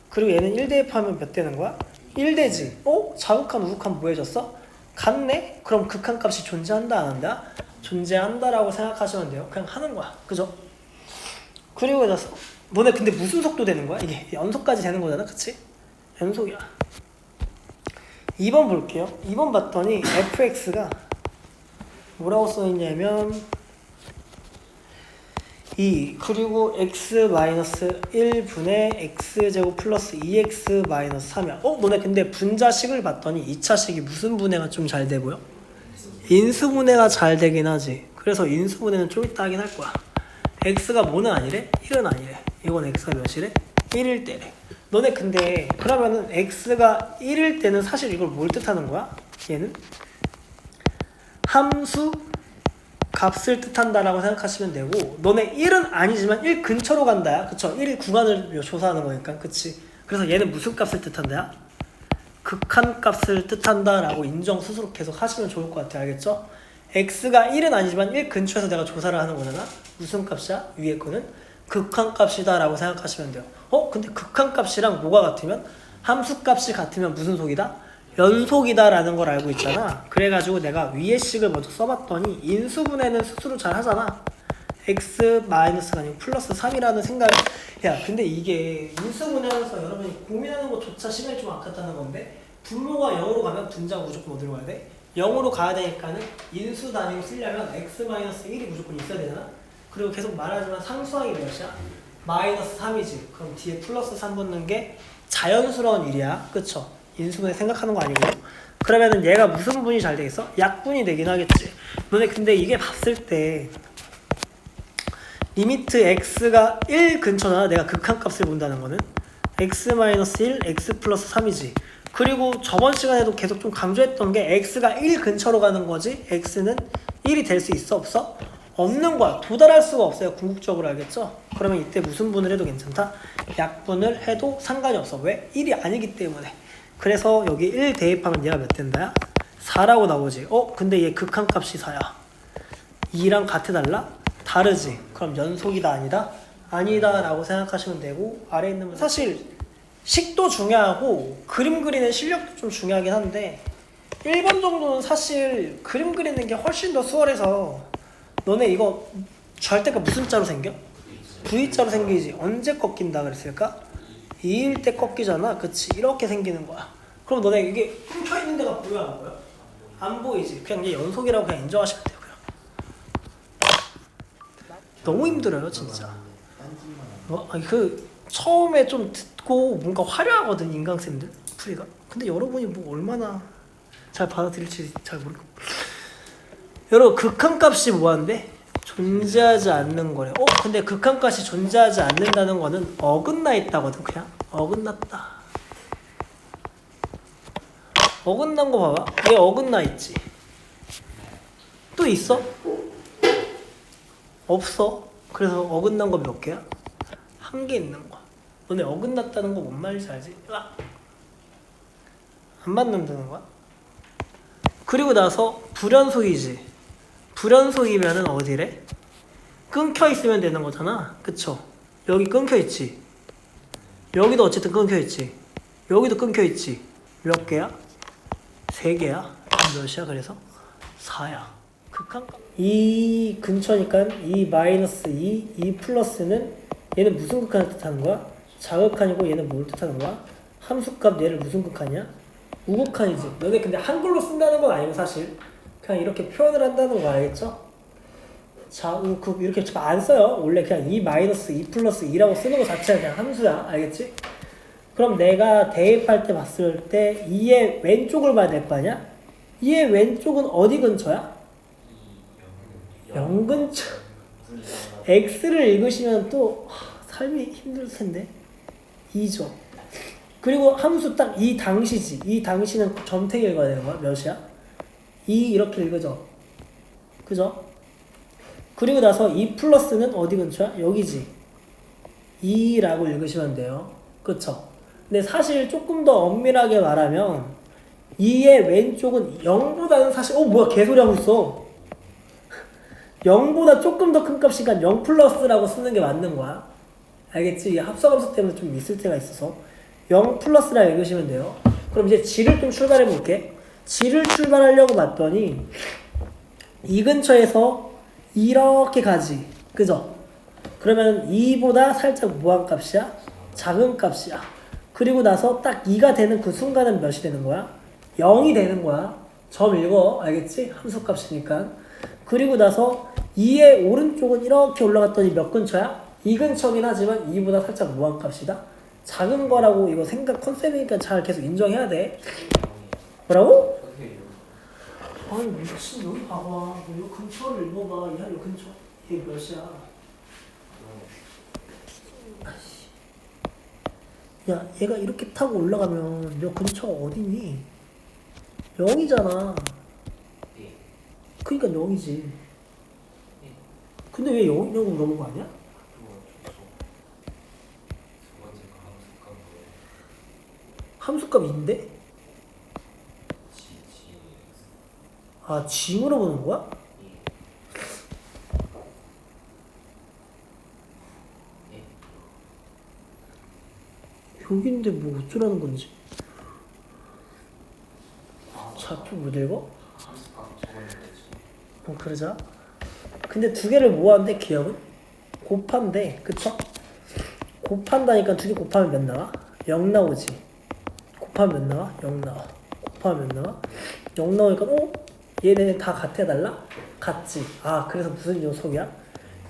그리고 얘는 1 대입하면 몇 되는 거야? 1대지. 자극한 우극한 뭐 해졌어? 같네? 그럼 극한값이 존재한다 안 한다? 존재한다라고 생각하시면 돼요. 그냥 하는 거야. 그죠? 그리고 나서 너네 근데 무슨 속도 되는 거야? 이게 연속까지 되는 거잖아. 그치? 연속이야. 2번 볼게요. 2번 봤더니 fx가 뭐라고 써있냐면 2 그리고 x-1분의 x제곱 플러스 2x-3이야. 너네 근데 분자식을 봤더니 2차식이 무슨 분해가 좀 잘 돼 보여? 인수분해가 잘 되긴 하지. 그래서 인수분해는 좀 이따 하긴 할 거야. x가 뭐는 아니래? 1은 아니래. 이건 x가 몇이래? 1일 때래. 너네 근데 그러면은 x가 1일 때는 사실 이걸 뭘 뜻하는 거야? 얘는 함수 값을 뜻한다라고 생각하시면 되고, 너네 1은 아니지만 1 근처로 간다야. 그쵸? 1 구간을 조사하는 거니까. 그치? 그래서 얘는 무슨 값을 뜻한다야? 극한 값을 뜻한다라고 인정 스스로 계속 하시면 좋을 것 같아요. 알겠죠? x가 1은 아니지만 1 근처에서 내가 조사를 하는 거잖아. 무슨 값이야? 위에 거는 극한 값이다 라고 생각하시면 돼요. 근데 극한 값이랑 뭐가 같으면? 함수 값이 같으면 무슨 속이다? 연속이다 라는 걸 알고 있잖아. 그래가지고 내가 위에 식을 먼저 써봤더니 인수분해는 스스로 잘 하잖아. x-가 아니고 플러스 3이라는 생각을. 야 근데 이게 인수분해하면서 여러분이 고민하는 것조차 시간이 좀 아깝다는 건데, 분모가 0으로 가면 분자가 무조건 어디로 가야 돼? 0으로 가야 되니까는 인수 단위로 쓰려면 x-1이 무조건 있어야 되잖아. 그리고 계속 말하지만 상수항이 몇이야? 마이너스 3이지. 그럼 뒤에 플러스 3 붙는 게 자연스러운 일이야. 그쵸? 인수분해 생각하는 거 아니고. 그러면은 얘가 무슨 분이 잘 되겠어? 약분이 되긴 하겠지. 너네 근데 이게 봤을 때 리미트 x가 1 근처나 내가 극한값을 본다는 거는 x-1, x 플러스 3이지. 그리고 저번 시간에도 계속 좀 강조했던 게 x가 1 근처로 가는 거지 x는 1이 될 수 있어? 없어? 없는 거야. 도달할 수가 없어요. 궁극적으로. 알겠죠? 그러면 이때 무슨 분을 해도 괜찮다? 약분을 해도 상관이 없어. 왜? 1이 아니기 때문에. 그래서 여기 1 대입하면 얘가 몇 된다야? 4라고 나오지. 근데 얘 극한값이 4야. 2랑 같아 달라? 다르지. 그럼 연속이다 아니다? 아니다 라고 생각하시면 되고, 아래에 있는 사실 식도 중요하고 그림 그리는 실력도 좀 중요하긴 한데 1번 정도는 사실 그림 그리는 게 훨씬 더 수월해서, 너네 이거 절대가 무슨 자로 생겨? V자로 생기지. 언제 꺾인다 그랬을까? 2일 때 꺾이잖아. 그치? 이렇게 생기는 거야. 그럼 너네 이게 끊겨있는 데가 보여 안 보여? 안 보이지. 그냥 이게 연속이라고 그냥 인정하시면 돼요. 그냥. 너무 힘들어요 진짜. 처음에 좀 듣고 뭔가 화려하거든 인강쌤들 풀이가. 근데 여러분이 뭐 얼마나 잘 받아들일지 잘 모르겠고. 여러분 극한값이 뭐한데? 존재하지 않는 거래. 근데 극한값이 존재하지 않는다는 거는 어긋나 있다거든. 그냥 어긋났다. 어긋난 거 봐봐. 얘 어긋나 있지. 또 있어? 없어. 그래서 어긋난 거 몇 개야? 한 개 있는 거야. 너네 어긋났다는 거 뭔 말인지 알지? 안 맞는다는 거야? 그리고 나서 불연속이지. 불연속이면은 어디래? 끊겨 있으면 되는 거잖아. 그쵸? 여기 끊겨 있지. 여기도 어쨌든 끊겨 있지. 여기도 끊겨 있지. 몇 개야? 3개야. 몇이야? 그래서 4야. 극한값. 이 근처니까 이 마이너스 2 플러스는 얘는 무슨 극한을 뜻하는 거야? 자극한이고 얘는 뭘 뜻하는 거야? 함수값 얘를 무슨 극한이야? 우극한이지. 너네 근데 한글로 쓴다는 건 아니고 사실 그냥 이렇게 표현을 한다는 거 알겠죠? 자우극 이렇게 안 써요. 원래 그냥 2 플러스 2라고 쓰는 거 자체가 그냥 함수야. 알겠지? 그럼 내가 대입할 때 봤을 때 2의 왼쪽을 봐야 될 거 아니야? 2의 왼쪽은 어디 근처야? 0 근처. x를 읽으시면 또 삶이 힘들 텐데 2죠. 그리고 함수 딱 이 당시지. 이 당시는 점택 읽어야 되는 거야. 몇이야? 2 이렇게 읽으죠. 그죠? 그리고 나서 2 플러스는 어디 근처야? 여기지. 2라고 읽으시면 돼요. 그쵸? 근데 사실 조금 더 엄밀하게 말하면 2의 왼쪽은 0보다는 사실 뭐야 개소리 하고 있어. 0보다 조금 더 큰 값이니까 0 플러스라고 쓰는 게 맞는 거야. 알겠지? 이 합성함수 때문에 좀 있을 때가 있어서 0 플러스라 읽으시면 돼요. 그럼 이제 g를 좀 출발해 볼게. g를 출발하려고 봤더니 이 근처에서 이렇게 가지. 그죠? 그러면 2보다 살짝 무한 값이야? 작은 값이야. 그리고 나서 딱 2가 되는 그 순간은 몇이 되는 거야? 0이 되는 거야. 점 읽어. 알겠지? 함수 값이니까. 그리고 나서 2의 오른쪽은 이렇게 올라갔더니 몇 근처야? 2 근처긴 하지만 2보다 살짝 무한 값이다. 작은 거라고 이거 생각 컨셉이니까 잘 계속 인정해야 돼. 뭐라고? 아니 미친 여기 봐봐. 너 근처를 읽어봐. 야 이 근처 얘 몇이야? 야 얘가 이렇게 타고 올라가면 너 근처 어디니? 0이잖아. 그니까 0이지. 근데 왜 0으로 넘은 거 아니야? 함수값인데? 아, g으로 보는 거야? 여긴데 뭐 어쩌라는 건지. 좌표 못 읽어? 그러자. 근데 두 개를 모았는데 기억은? 곱한데, 그쵸? 곱한다니까 두 개 곱하면 몇 나와? 0 나오지. 곱하면 몇 나와? 0 나와. 곱하면 몇 나와? 0 나오니까 얘네 다 같아 달라? 같지. 아 그래서 무슨 연속이야?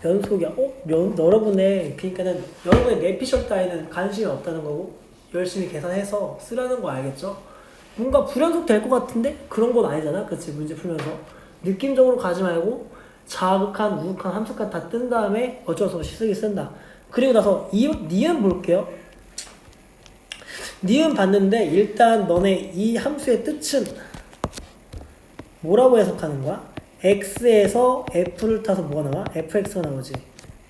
연속이야. 여러분의 그러니까는 여러분의 내피셜 따위는 관심이 없다는 거고 열심히 계산해서 쓰라는 거 알겠죠? 뭔가 불연속 될 것 같은데 그런 건 아니잖아. 그치? 문제 풀면서 느낌적으로 가지 말고 자극한, 우극한, 함수까지 다 뜬 다음에 어쩔 수 없이 쓰기 쓴다. 그리고 나서 니은 볼게요. 니은 봤는데 일단 너네 이 함수의 뜻은 뭐라고 해석하는 거야? x에서 f를 타서 뭐가 나와? fx가 나오지.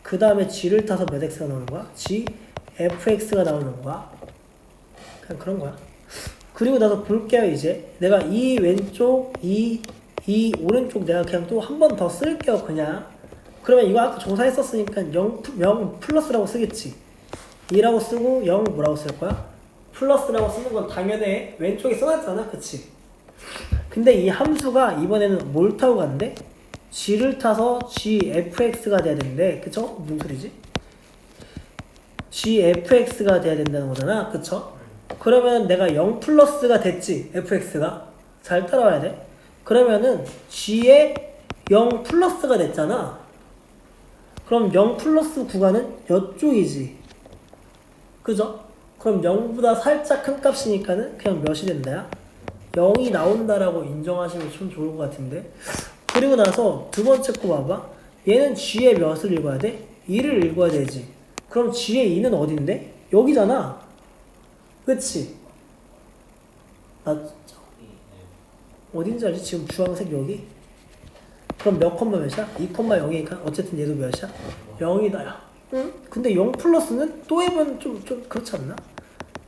그 다음에 g를 타서 몇 x가 나오는 거야? g fx가 나오는 거야. 그냥 그런 거야. 그리고 나서 볼게요. 이제 내가 이 왼쪽 이 오른쪽 내가 그냥 또 한 번 더 쓸게요. 그냥 그러면 이거 아까 조사했었으니까 0 플러스라고 쓰겠지. 2라고 쓰고 0 뭐라고 쓸 거야? 플러스라고 쓰는 건 당연히 왼쪽에 써놨잖아. 그치? 근데 이 함수가 이번에는 뭘 타고 간대? g를 타서 gfx가 돼야 되는데 그쵸? 무슨 소리지? gfx가 돼야 된다는 거잖아. 그쵸? 그러면 내가 0 플러스가 됐지. fx가 잘 따라와야 돼. 그러면은 g에 0 플러스가 됐잖아. 그럼 0 플러스 구간은 이쪽이지. 그죠? 그럼 0보다 살짝 큰 값이니까는 그냥 몇이 된다야? 0이 나온다라고 인정하시면 좀 좋을 것 같은데. 그리고 나서 두 번째 거 봐봐. 얘는 g의 몇을 읽어야 돼? 2를 읽어야 되지. 그럼 g의 2는 어딘데? 여기잖아. 그치? 맞죠? 어딘지 알지? 지금 주황색 여기? 그럼 몇 콤마 몇이야? 2,0이니까 어쨌든 얘도 몇이야? 0이다 야. 응? 근데 0 플러스는 또 해보면 좀 그렇지 않나?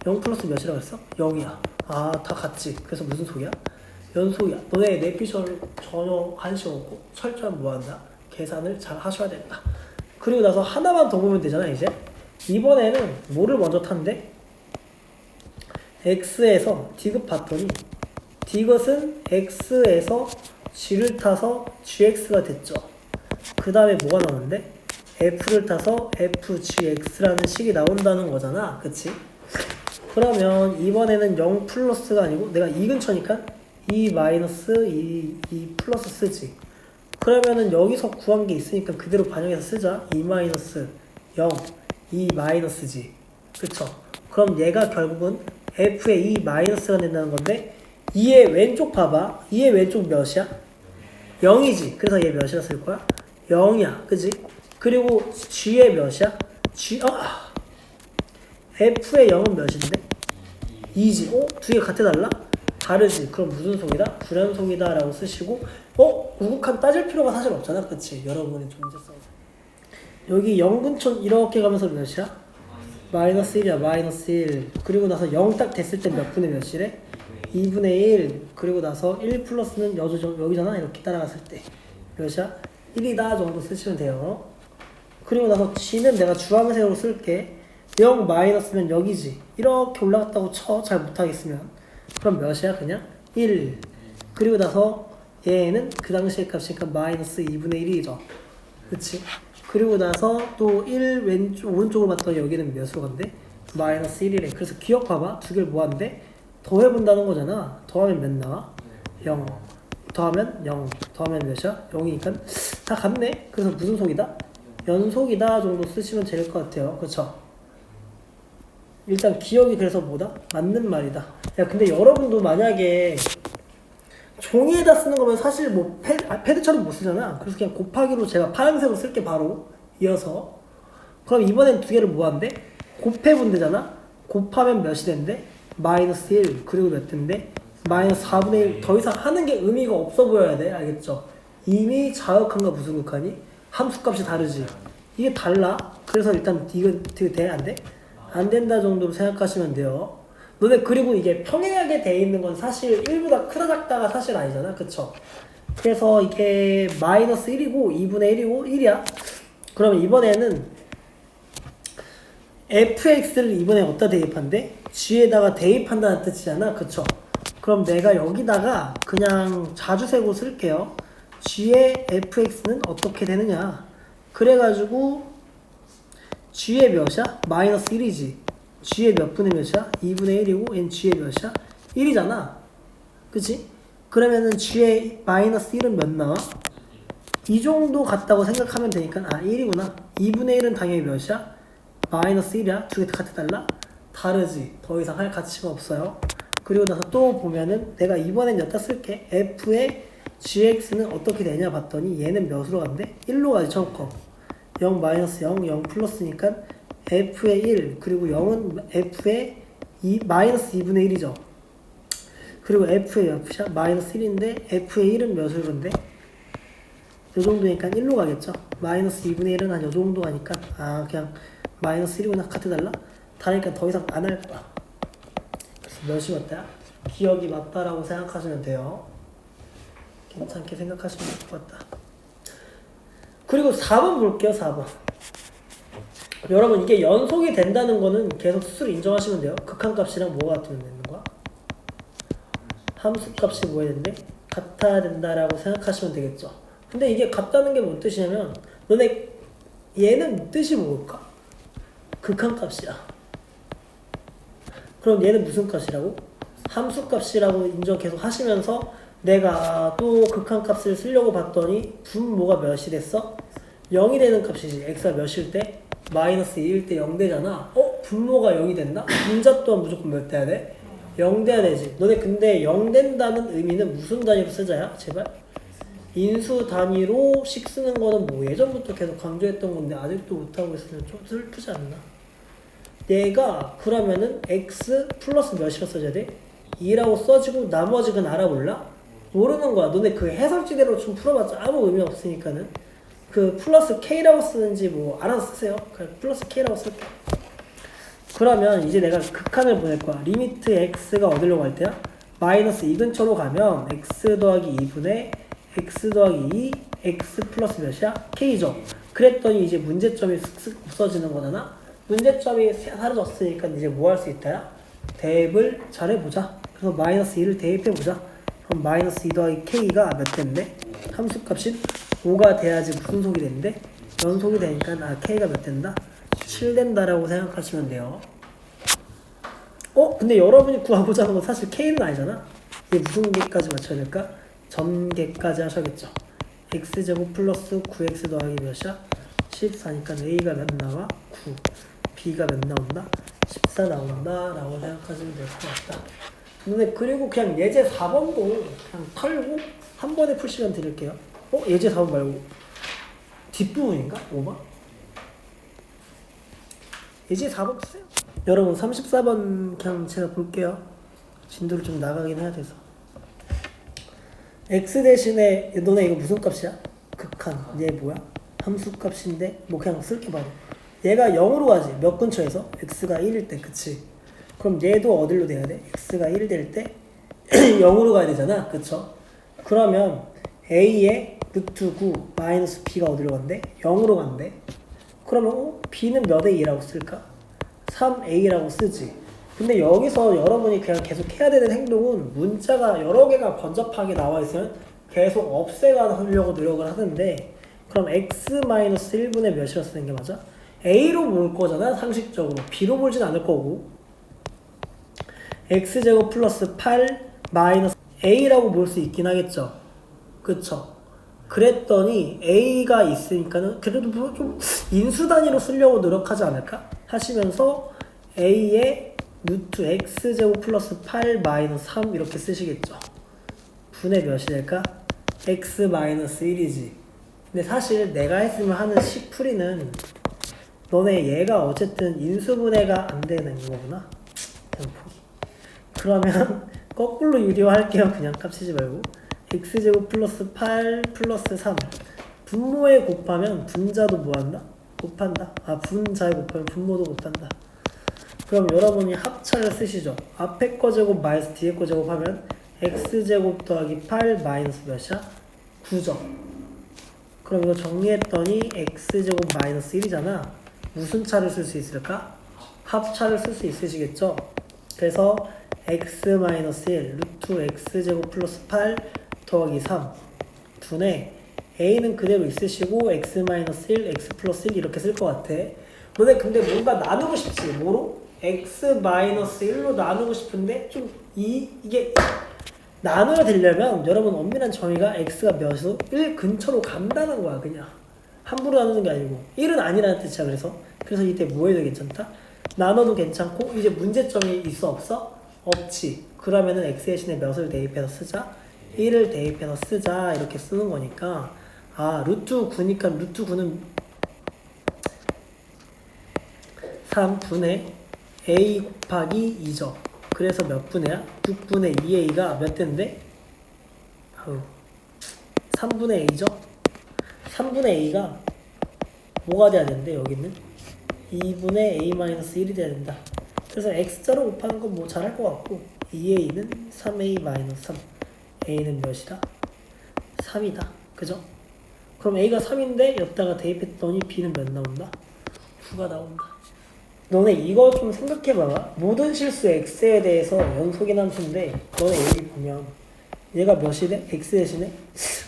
0 플러스 몇이라고 했어? 0이야. 아, 다 같지. 그래서 무슨 속이야? 연속이야. 너네 내피셜 전혀 관심 없고 철저한 뭐한다? 계산을 잘 하셔야 된다. 그리고 나서 하나만 더 보면 되잖아 이제. 이번에는 뭐를 먼저 탔는데? x에서 d급 봤더니 d것은 x에서 g를 타서 gx가 됐죠. 그 다음에 뭐가 나오는데? f를 타서 fgx라는 식이 나온다는 거잖아. 그치? 그러면 이번에는 0 플러스가 아니고 내가 2 근처니까 2 마이너스 2 플러스 쓰지. 그러면은 여기서 구한 게 있으니까 그대로 반영해서 쓰자. 2 마이너스 0, 2 마이너스지. 그쵸? 그럼 얘가 결국은 f의 2 마이너스가 된다는 건데 2의 왼쪽 봐봐. 2의 왼쪽 몇이야? 0이지. 그래서 얘 몇이라 쓸 거야? 0이야. 그지? 그리고 g의 몇이야? f의 0은 몇인데? 2지. 두 개 같아 달라? 다르지. 그럼 무슨 속이다? 불연속이다 라고 쓰시고 우극한 따질 필요가 사실 없잖아. 그치? 여러분의 존재성. 여기 0 근처 이렇게 가면서 몇이야? 마이너스 1이야. 마이너스 1. 그리고 나서 0 딱 됐을 때 몇 분의 몇이래? 2분의 1. 그리고 나서 1 플러스는 여기잖아. 이렇게 따라갔을 때 몇이야? 1이다 정도 쓰시면 돼요. 그리고 나서 g는 내가 주황색으로 쓸게. 0 마이너스면 여기지. 이렇게 올라갔다고 쳐. 잘 못하겠으면. 그럼 몇이야? 그냥 1. 그리고 나서 얘는 그 당시의 값이니까 마이너스 2분의 1이죠. 그치? 그리고 나서 또 1 오른쪽으로 봤더니 여기는 몇으로 간대? 마이너스 1이래. 그래서 기억봐봐. 두 개를 뭐한대? 더해본다는 거잖아. 더하면 몇 나와? 0. 더하면 0. 더하면 몇이야? 0이니까 다 같네. 그래서 무슨 속이다? 연속이다 정도 쓰시면 될 것 같아요. 그쵸? 일단 기억이 그래서 뭐다? 맞는 말이다. 야 근데 여러분도 만약에 종이에다 쓰는 거면 사실 뭐 패드처럼 못 쓰잖아. 그래서 그냥 곱하기로 제가 파란색으로 쓸게 바로 이어서. 그럼 이번엔 두 개를 뭐 한대? 곱해본 되잖아. 곱하면 몇이 된대? 마이너스 1. 그리고 몇 된대? 마이너스 4분의 1. 더 이상 하는 게 의미가 없어 보여야 돼. 알겠죠? 이미 자역한과 무슨 극하니? 함수값이 다르지. 이게 달라. 그래서 일단 이거 돼? 안 돼? 안 된다 정도로 생각하시면 돼요. 너네 그리고 이게 평행하게 돼 있는 건 사실 1보다 크다 작다가 사실 아니잖아. 그쵸? 그래서 이게 마이너스 1이고 2분의 1이고 1이야. 그러면 이번에는 fx를 이번에 어디다 대입한대? g에다가 대입한다는 뜻이잖아. 그쵸? 그럼 내가 여기다가 그냥 자주색으로 쓸게요. g의 fx는 어떻게 되느냐. 그래가지고 g의 몇이야? 마이너스 1이지. g의 몇 분의 몇이야? 2분의 1이고 n g의 몇이야? 1이잖아. 그치? 그러면은 g의 마이너스 1은 몇 나와? 이 정도 같다고 생각하면 되니까 1이구나. 2분의 1은 당연히 몇이야? 마이너스 1이야. 두 개 같아 달라? 다르지. 더 이상 할 가치가 없어요. 그리고 나서 또 보면은 내가 이번엔 여기다 쓸게. f의 gx는 어떻게 되냐 봤더니 얘는 몇으로 간대? 1로 가지 처음 거. 0 마이너스 0, 0 플러스니까 f의 1, 그리고 0은 f의 마이너스 2분의 1이죠. 그리고 f의 몇이야? 마이너스 1인데 f의 1은 몇을 건데? 요 정도니까 1로 가겠죠. 마이너스 2분의 1은 한 요 정도 가니까 그냥 마이너스 1이구나. 같아 달라? 다르니까 더 이상 안 할 거야. 그래서 몇이 맞다? 기억이 맞다라고 생각하시면 돼요. 괜찮게 생각하시면 될 것 같다. 그리고 4번 볼게요. 4번. 여러분 이게 연속이 된다는 거는 계속 스스로 인정하시면 돼요. 극한값이랑 뭐가 같으면 되는 거야? 함수값이 뭐 해야 되는데? 같아야 된다라고 생각하시면 되겠죠. 근데 이게 같다는 게 뭔 뜻이냐면 너네 얘는 뜻이 뭘까? 극한값이야. 그럼 얘는 무슨 값이라고? 함수값이라고 인정 계속 하시면서 내가 또 극한값을 쓰려고 봤더니 분모가 몇이 됐어? 0이 되는 값이지. x가 몇일 때? 마이너스 2일 때 0 되잖아. 분모가 0이 된다? 분자 또한 무조건 몇 돼야 돼? 0 돼야 되지. 너네 근데 0 된다는 의미는 무슨 단위로 쓰자야? 제발. 인수 단위로 식 쓰는 거는 뭐 예전부터 계속 강조했던 건데 아직도 못하고 있으면 좀 슬프지 않나? 얘가 그러면은 x 플러스 몇이라 써줘야 돼? 2라고 써지고 나머지는 알아볼라? 모르는 거야. 너네 그 해설지대로 좀 풀어봤자 아무 의미 없으니까는. 그 플러스 K라고 쓰는지 뭐 알아서 쓰세요. 그냥 플러스 K라고 쓸게요. 그러면 이제 내가 극한을 보낼 거야. 리미트 x가 어디로 갈 때야? 마이너스 2 근처로 가면 x 더하기 2분의 x 더하기 2 x 플러스 몇이야? k죠. 그랬더니 이제 문제점이 슥슥 없어지는 거잖아. 문제점이 사라졌으니까 이제 뭐 할 수 있다야? 대입을 잘해보자. 그래서 마이너스 2를 대입해보자. 그럼 마이너스 2 더하기 k가 몇 대인데? 함수값인 5가 돼야지 무슨 속이 되는데? 연속이 되니까 k가 몇 된다? 7 된다라고 생각하시면 돼요. 근데 여러분이 구하고자 하는 건 사실 k는 아니잖아. 이게 무슨 개까지 맞춰야 될까? 전개까지 하셔야겠죠. x제곱 플러스 9x 더하기 몇이야? 14니까 a가 몇 나와? 9. b가 몇 나온다? 14 나온다 라고 생각하시면 될 것 같다. 근데 그리고 그냥 예제 4번도 그냥 털고 한 번에 풀 시간 드릴게요. 예제 4번 말고 뒷부분인가? 5번? 예제 4번 보세요. 여러분 34번 그냥 제가 볼게요. 진도를 좀 나가긴 해야 돼서. x 대신에 너네 이거 무슨 값이야? 극한. 얘 뭐야? 함수 값인데 뭐 그냥 쓸게 바로. 얘가 0으로 가지. 몇 근처에서? x가 1일 때. 그치? 그럼 얘도 어디로 돼야 돼? x가 1 될 때 0으로 가야 되잖아. 그쵸? 그러면 a의 루트 9 마이너스 b가 어디로 간대? 0으로 간대. 그러면 b는 몇 a라고 쓸까? 3a라고 쓰지. 근데 여기서 여러분이 그냥 계속 해야 되는 행동은 문자가 여러 개가 번잡하게 나와 있으면 계속 없애가려고 노력을 하는데, 그럼 x-1분의 몇이라 쓰는 게 맞아? a로 볼 거잖아 상식적으로. b로 볼진 않을 거고. x제곱 플러스 8 마이너스 a라고 볼 수 있긴 하겠죠. 그쵸? 그랬더니 a가 있으니까는 그래도 뭐 좀 인수 단위로 쓰려고 노력하지 않을까? 하시면서 a의 루트 x제곱 플러스 8 마이너스 3 이렇게 쓰시겠죠. 분의 몇이 될까? x 마이너스 1이지. 근데 사실 내가 했으면 하는 식풀이는 너네 얘가 어쨌든 인수분해가 안 되는 거구나. 그냥 포기. 그러면 거꾸로 유리화할게요. 그냥 값 쓰지 말고. x제곱 플러스 8 플러스 3 분모에 곱하면 분자도 뭐한다? 곱한다. 분자에 곱하면 분모도 곱한다. 그럼 여러분이 합차를 쓰시죠. 앞에 거 제곱 마이너스 뒤에 거 제곱하면 x제곱 더하기 8 마이너스 몇이야? 9죠. 그럼 이거 정리했더니 x제곱 마이너스 1이잖아. 무슨 차를 쓸 수 있을까? 합차를 쓸 수 있으시겠죠? 그래서 x-1 루트 x제곱 플러스 8 더하기 3 분의 a는 그대로 있으시고 x-1 x 플러스 1 이렇게 쓸 것 같아. 너네 근데 뭔가 나누고 싶지? 뭐로? x-1로 나누고 싶은데 좀 이게 나눠야 되려면 여러분 엄밀한 정의가 x가 몇으로 1 근처로 간다는 거야. 그냥 함부로 나누는 게 아니고 1은 아니라는 뜻이야. 그래서 이때 뭐 해도 괜찮다? 나눠도 괜찮고. 이제 문제점이 있어 없어? 없지. 그러면은 x 대신에 몇을 대입해서 쓰자? 1을 대입해서 쓰자. 이렇게 쓰는 거니까 루트 9니까 루트 9는 3분의 a 곱하기 2죠. 그래서 몇 분의야? 6분의 2a가 몇 대인데? 3분의 a죠? 3분의 a가 뭐가 돼야 되는데 여기는? 2분의 a-1이 돼야 된다. 그래서 x자로 곱하는 건 뭐 잘할 것 같고 2a는 3a-3 a는 몇이다? 3이다. 그죠? 그럼 a가 3인데 여기다가 대입했더니 b는 몇 나온다? 9가 나온다. 너네 이거 좀 생각해봐봐. 모든 실수 x에 대해서 연속인 함수인데 너네 여기 보면 얘가 몇이 돼? x 대신에?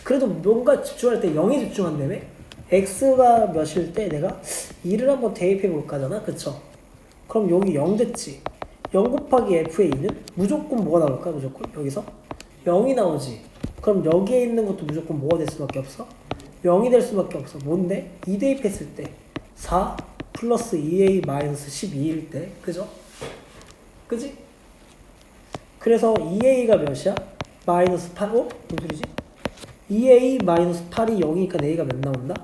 그래도 뭔가 집중할 때 0에 집중한다며? x가 몇일 때 내가 2를 한번 대입해볼까 하잖아. 그쵸? 그럼 여기 0 됐지. 0 곱하기 f의 2는 무조건 뭐가 나올까? 무조건 여기서 0이 나오지. 그럼 여기에 있는 것도 무조건 뭐가 될 수밖에 없어? 0이 될 수밖에 없어. 뭔데? 2 대입했을 때 4 플러스 2a 마이너스 12일 때. 그죠? 그지? 그래서 2a가 몇이야? 마이너스 8. 무슨 소리지? 2a 마이너스 8이 0이니까 a가 몇 나온다?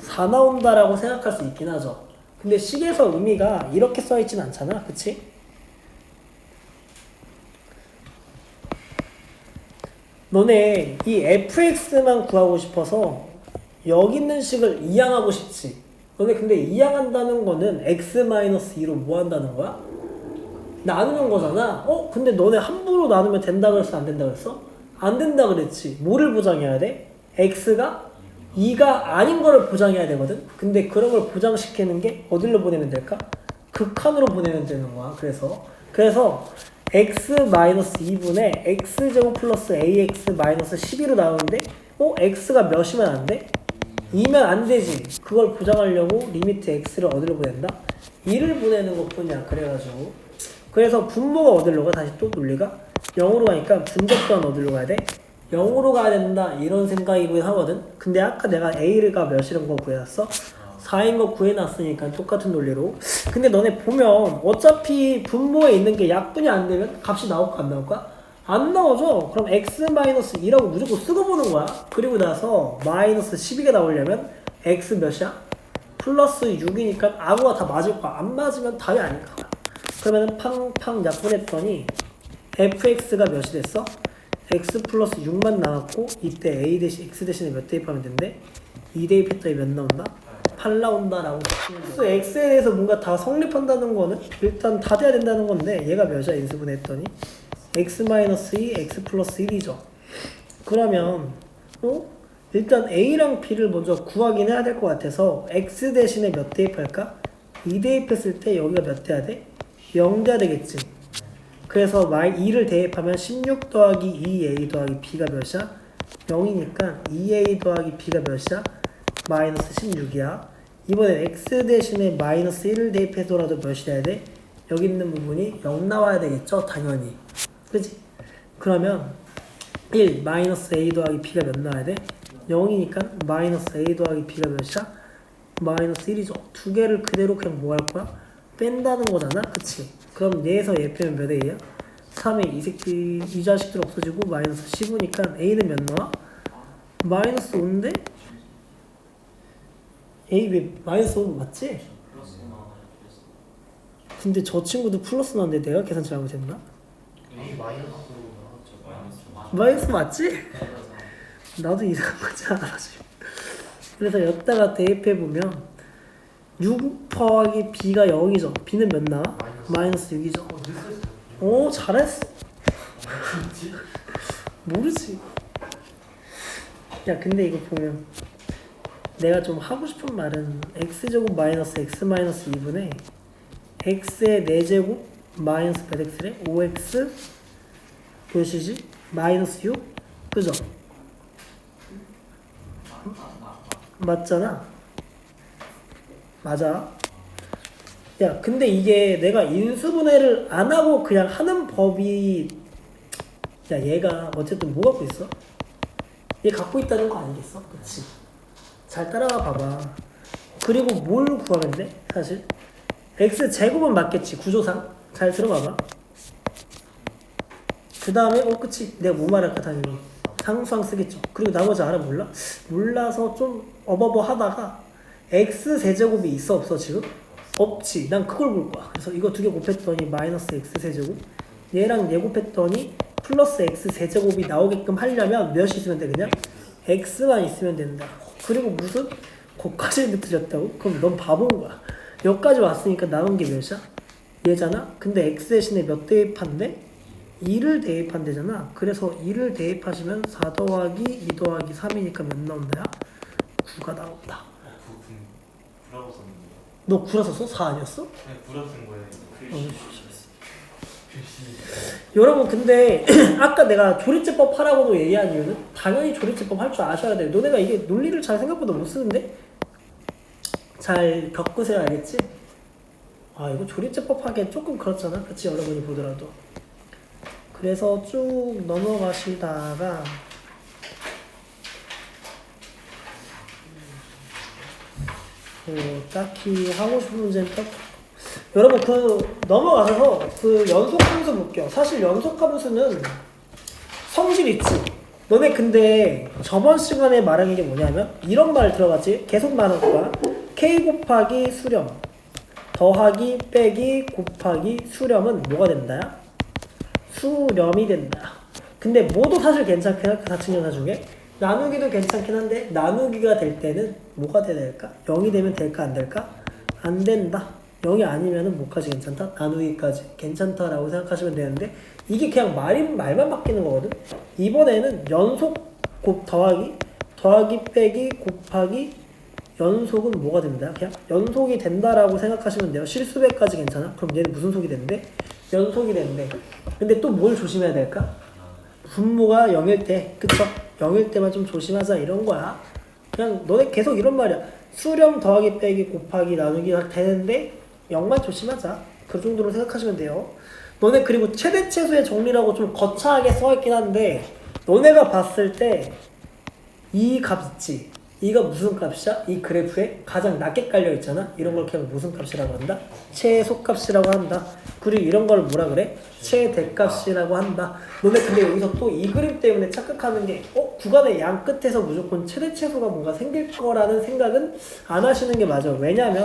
4 나온다라고 생각할 수 있긴 하죠. 근데 식에서 의미가 이렇게 써있진 않잖아. 그치? 너네 이 fx만 구하고 싶어서 여기 있는 식을 이항하고 싶지. 너네 근데 이항한다는 거는 x-2로 뭐 한다는 거야? 나누는 거잖아. 근데 너네 함부로 나누면 된다 그랬어? 안 된다 그랬어? 안 된다 그랬지. 뭐를 보장해야 돼? x가 2가 아닌 거를 보장해야 되거든. 근데 그런 걸 보장시키는 게 어디로 보내면 될까? 극한으로 보내면 되는 거야. 그래서 x-2분의 x제곱 플러스 ax-12로 나오는데 x가 몇이면 안 돼? 2면 안 되지. 그걸 보장하려고 리미트 x를 어디로 보낸다? 2를 보내는 것 뿐이야. 그래서 분모가 어디로 가? 다시 또 논리가 0으로 가니까 분적 또한 어디로 가야 돼? 0으로 가야 된다. 이런 생각이긴 하거든. 근데 아까 내가 a가 몇이란 거 구해놨어? 4인 거 구해놨으니까 똑같은 논리로. 근데 너네 보면 어차피 분모에 있는 게 약분이 안 되면 값이 나올까 안 나올까? 안 나오죠? 그럼 x-2라고 무조건 쓰고 보는 거야. 그리고 나서 마이너스 12가 나오려면 x 몇이야? 플러스 6이니까 아무가 다 맞을 거야. 안 맞으면 답이 아닐 거야. 그러면은 팡팡 약분했더니 fx가 몇이 됐어? x 플러스 6만 나왔고 이때 a 대신 x 대신에 몇 대입하면 된대? 2 대입했더니 몇 나온다? 8 나온다라고. 그래서 x에 대해서 뭔가 다 성립한다는 거는 일단 다 돼야 된다는 건데 얘가 몇이야? 인수분해했더니 x-2, x 플러스 1이죠. 그러면 일단 a랑 b를 먼저 구하긴 해야 될 것 같아서 x 대신에 몇 대입할까? 2 대입했을 때 여기가 몇 돼야 돼? 0 돼야 되겠지. 그래서 2를 대입하면 16 더하기 2a 더하기 b가 몇이야? 0이니까 2a 더하기 b가 몇이야? 마이너스 16이야. 이번엔 x 대신에 마이너스 1을 대입해서라도 몇이 돼야 돼? 여기 있는 부분이 0 나와야 되겠죠? 당연히. 그치? 그러면 1 마이너스 a 더하기 b가 몇 나와야 돼? 0이니까 마이너스 a 더하기 b가 몇이야? 마이너스 1이죠. 두 개를 그대로 그냥 뭐 할 거야? 뺀다는 거잖아. 그치? 그럼 얘에서 얘 빼면 몇 a야? 3에 이 자식들 없어지고 마이너스 15니까 a는 몇 나와? 마이너스 5인데? a 왜 마이너스 5 맞지? 근데 저 친구도 플러스 나왔는데 내가 계산 잘못했나? 마이너스 맞지? 나도 이상한 거지 않아가지고. 그래서 여기다가 대입해보면 6 더하기 b가 0이죠. b는 몇 나와? 마이너스 6이죠. 오 잘했어. 모르지. 야 근데 이거 보면 내가 좀 하고 싶은 말은 x제곱 마이너스 x 마이너스 2분의 x의 4제곱 마이너스 몇 x래? 5x 몇이지? 마이너스 6? 그죠? 맞잖아. 맞아. 야 근데 이게 내가 인수분해를 안 하고 그냥 하는 법이 야 얘가 어쨌든 뭐 갖고 있어? 얘 갖고 있다는 거 아니겠어? 그치? 잘 따라가 봐봐. 그리고 뭘 구하면 돼? 사실 x 제곱은 맞겠지 구조상. 잘 들어봐봐. 그 다음에 그치 내가 뭐 말할까 당연히 상수항 쓰겠죠. 그리고 나머지 알아 몰라? 몰라서 좀 어버버 하다가 x 세제곱이 있어 없어 지금? 없지. 난 그걸 볼 거야. 그래서 이거 두 개 곱했더니 마이너스 x 세제곱 얘랑 얘 곱했더니 플러스 x 세제곱이 나오게끔 하려면 몇이 있으면 돼? 그냥 x만 있으면 된다. 그리고 무슨 거기까지 했는데 틀렸다고? 그럼 넌 바보인 거야. 여기까지 왔으니까 나온 게 몇이야? 얘잖아? 근데 x 대신에 몇 대입한대? 2를 대입한대잖아. 그래서 2를 대입하시면 4 더하기 2 더하기 3이니까 몇 나온다야? 9가 나온다. 구라고 썼는데. 너 구라 썼어? 4 아니었어? 네, 구라 쓴 거예요. 여러분 근데 아까 내가 조립제법 하라고도 얘기한 이유는 당연히 조립제법 할 줄 아셔야 돼요. 너네가 이게 논리를 잘 생각보다 못 쓰는데 잘 겪으세요. 알겠지? 아 이거 조립제법 하기엔 조금 그렇잖아. 그치 여러분이 보더라도. 그래서 쭉 넘어가시다가 딱히 하고 싶은 문제는 딱 여러분 넘어가셔서 연속함수 볼게요. 사실 연속함수는 성질 있지. 너네 근데 저번 시간에 말한 게 뭐냐면 이런 말 들어봤지? 계속 말할 거야. k 곱하기 수렴 더하기 빼기 곱하기 수렴은 뭐가 된다야? 수렴이 된다. 근데 뭐도 사실 괜찮긴 할 그 사칙연산 중에 나누기도 괜찮긴 한데 나누기가 될 때는 뭐가 돼야 될까? 0이 되면 될까 안 될까? 안 된다. 0이 아니면은 뭐까지 괜찮다? 나누기까지 괜찮다라고 생각하시면 되는데 이게 그냥 말만 바뀌는 거거든. 이번에는 연속 곱 더하기 빼기 곱하기 연속은 뭐가 된다? 그냥 연속이 된다라고 생각하시면 돼요. 실수배까지 괜찮아? 그럼 얘는 무슨 속이 되는데? 연속이 되는데. 근데 또 뭘 조심해야 될까? 분모가 0일 때, 그쵸? 0일 때만 좀 조심하자 이런 거야. 그냥 너네 계속 이런 말이야. 수렴 더하기 빼기 곱하기 나누기가 되는데 0만 조심하자. 그 정도로 생각하시면 돼요. 너네 그리고 최대최소의 정리라고 좀 거창하게 써있긴 한데 너네가 봤을 때 이 값 있지? 이가 무슨 값이야? 이 그래프에 가장 낮게 깔려 있잖아. 이런 걸 그냥 무슨 값이라고 한다? 최소값이라고 한다. 그리고 이런 걸 뭐라 그래? 최대값이라고 한다. 너네 근데 여기서 또 이 그림 때문에 착각하는 게 구간의 양 끝에서 무조건 최대 최소가 뭔가 생길 거라는 생각은 안 하시는 게 맞아. 왜냐면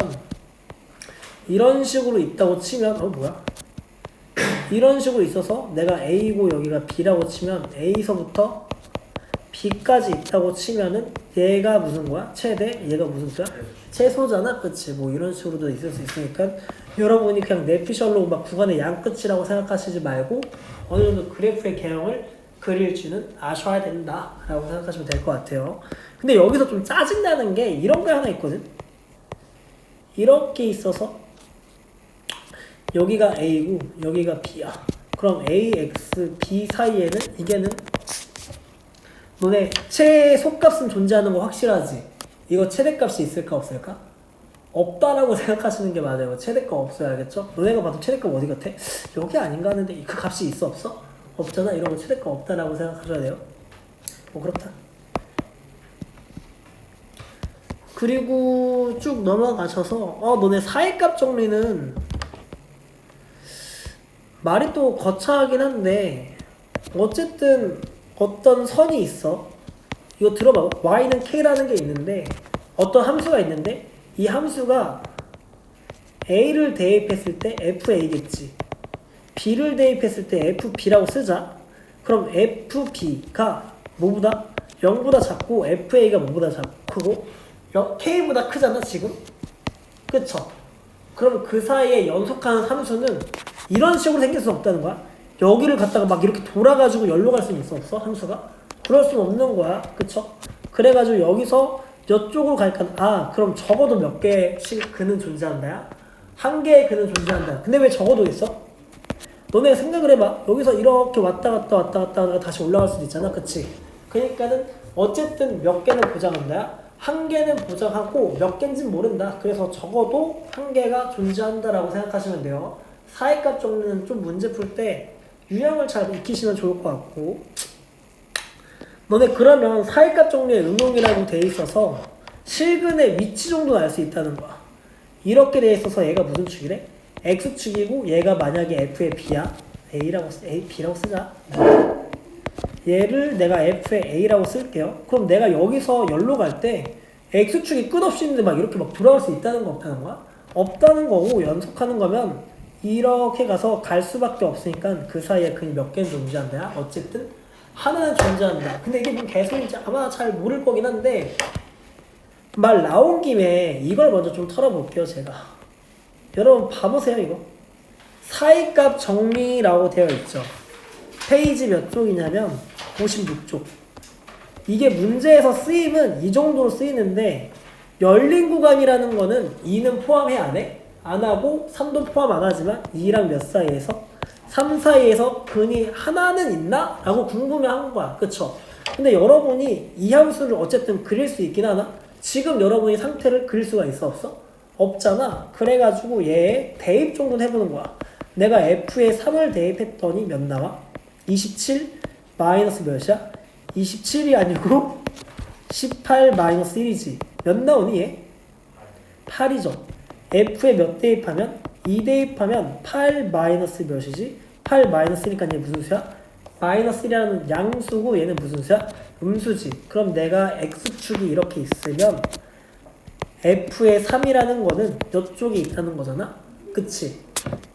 이런 식으로 있다고 치면 뭐야? 이런 식으로 있어서 내가 A고 여기가 B라고 치면 A서부터 B까지 있다고 치면은 얘가 무슨 거야? 최대? 얘가 무슨 수야? 최소잖아? 그치? 뭐 이런 식으로도 있을 수 있으니까 여러분이 그냥 내피셜로 막 구간의 양 끝이라고 생각하시지 말고 어느 정도 그래프의 개형을 그릴 줄은 아셔야 된다 라고 생각하시면 될 것 같아요. 근데 여기서 좀 짜증나는 게 이런 게 하나 있거든. 이렇게 있어서 여기가 A고 여기가 B야. 그럼 A, X, B 사이에는 이게는 너네 최소값은 존재하는 거 확실하지? 이거 최대값이 있을까 없을까? 없다라고 생각하시는 게 맞아요. 최대값 없어야 알겠죠? 너네가 봐도 최대값 어디 같아? 여기 아닌가 하는데 그 값이 있어 없어? 없잖아. 이런 거 최대값 없다라고 생각하셔야 돼요. 뭐 그렇다. 그리고 쭉 넘어가셔서 너네 사이값 정리는 말이 또 거창하긴 한데 어쨌든 어떤 선이 있어. 이거 들어봐. y는 k라는 게 있는데 어떤 함수가 있는데 이 함수가 a를 대입했을 때 fa겠지. b를 대입했을 때 fb라고 쓰자. 그럼 fb가 뭐보다? 0보다 작고 fa가 뭐보다 크고 k보다 크잖아 지금? 그쵸? 그럼 그 사이에 연속하는 함수는 이런 식으로 생길 수 없다는 거야. 여기를 갖다가 막 이렇게 돌아가지고 열로 갈 수는 있어 없어? 함수가? 그럴 수는 없는 거야. 그쵸? 그래가지고 여기서 이쪽으로 가니까 그럼 적어도 몇 개씩 근은 존재한다야? 한 개의 근은 존재한다. 근데 왜 적어도 있어? 너네 생각을 해봐. 여기서 이렇게 왔다 갔다 하다가 다시 올라갈 수도 있잖아. 그치? 그러니까는 어쨌든 몇 개는 보장한다야? 한 개는 보장하고 몇 개인지는 모른다. 그래서 적어도 한 개가 존재한다라고 생각하시면 돼요. 사이값 정리는 좀 문제 풀 때 유형을 잘 익히시면 좋을 것 같고 너네 그러면 사이값 정리의 응용이라고 돼 있어서 실근의 위치 정도는 알 수 있다는 거야. 이렇게 돼 있어서 얘가 무슨 축이래? X축이고 얘가 만약에 F의 B야. B라고 쓰자. 얘를 내가 F의 A라고 쓸게요. 그럼 내가 여기서 열로 갈 때 X축이 끝없이 있는데 막 이렇게 막 돌아갈 수 있다는 거 없다는 거야? 없다는 거고 연속하는 거면 이렇게 가서 갈 수밖에 없으니까 그 사이에 근이 몇 개는 존재한다. 어쨌든 하나는 존재한다. 근데 이게 무슨 개소리인지 아마 잘 모를 거긴 한데 말 나온 김에 이걸 먼저 좀 털어볼게요. 제가 여러분 봐보세요. 이거 사이값 정리라고 되어 있죠. 페이지 몇 쪽이냐면 56쪽. 이게 문제에서 쓰임은 이 정도로 쓰이는데 열린 구간이라는 거는 2는 포함해 안 해? 안 하고 3도 포함 안 하지만 2랑 몇 사이에서? 3 사이에서 근이 하나는 있나? 라고 궁금해한 거야. 그쵸? 근데 여러분이 이 함수를 어쨌든 그릴 수 있긴 하나? 지금 여러분이 상태를 그릴 수가 있어 없어? 없잖아. 그래가지고 얘 대입 정도는 해보는 거야. 내가 F에 3을 대입했더니 몇 나와? 27 마이너스 몇이야? 27이 아니고 18 마이너스 1이지. 몇 나오니 얘? 8이죠. F에 몇 대입하면? 2 대입하면 8 마이너스 몇이지? 8 마이너스니까 얘 무슨 수야? 마이너스 1이라는 양수고 얘는 무슨 수야? 음수지. 그럼 내가 X축이 이렇게 있으면 F에 3이라는 거는 이쪽에 있다는 거잖아? 그치?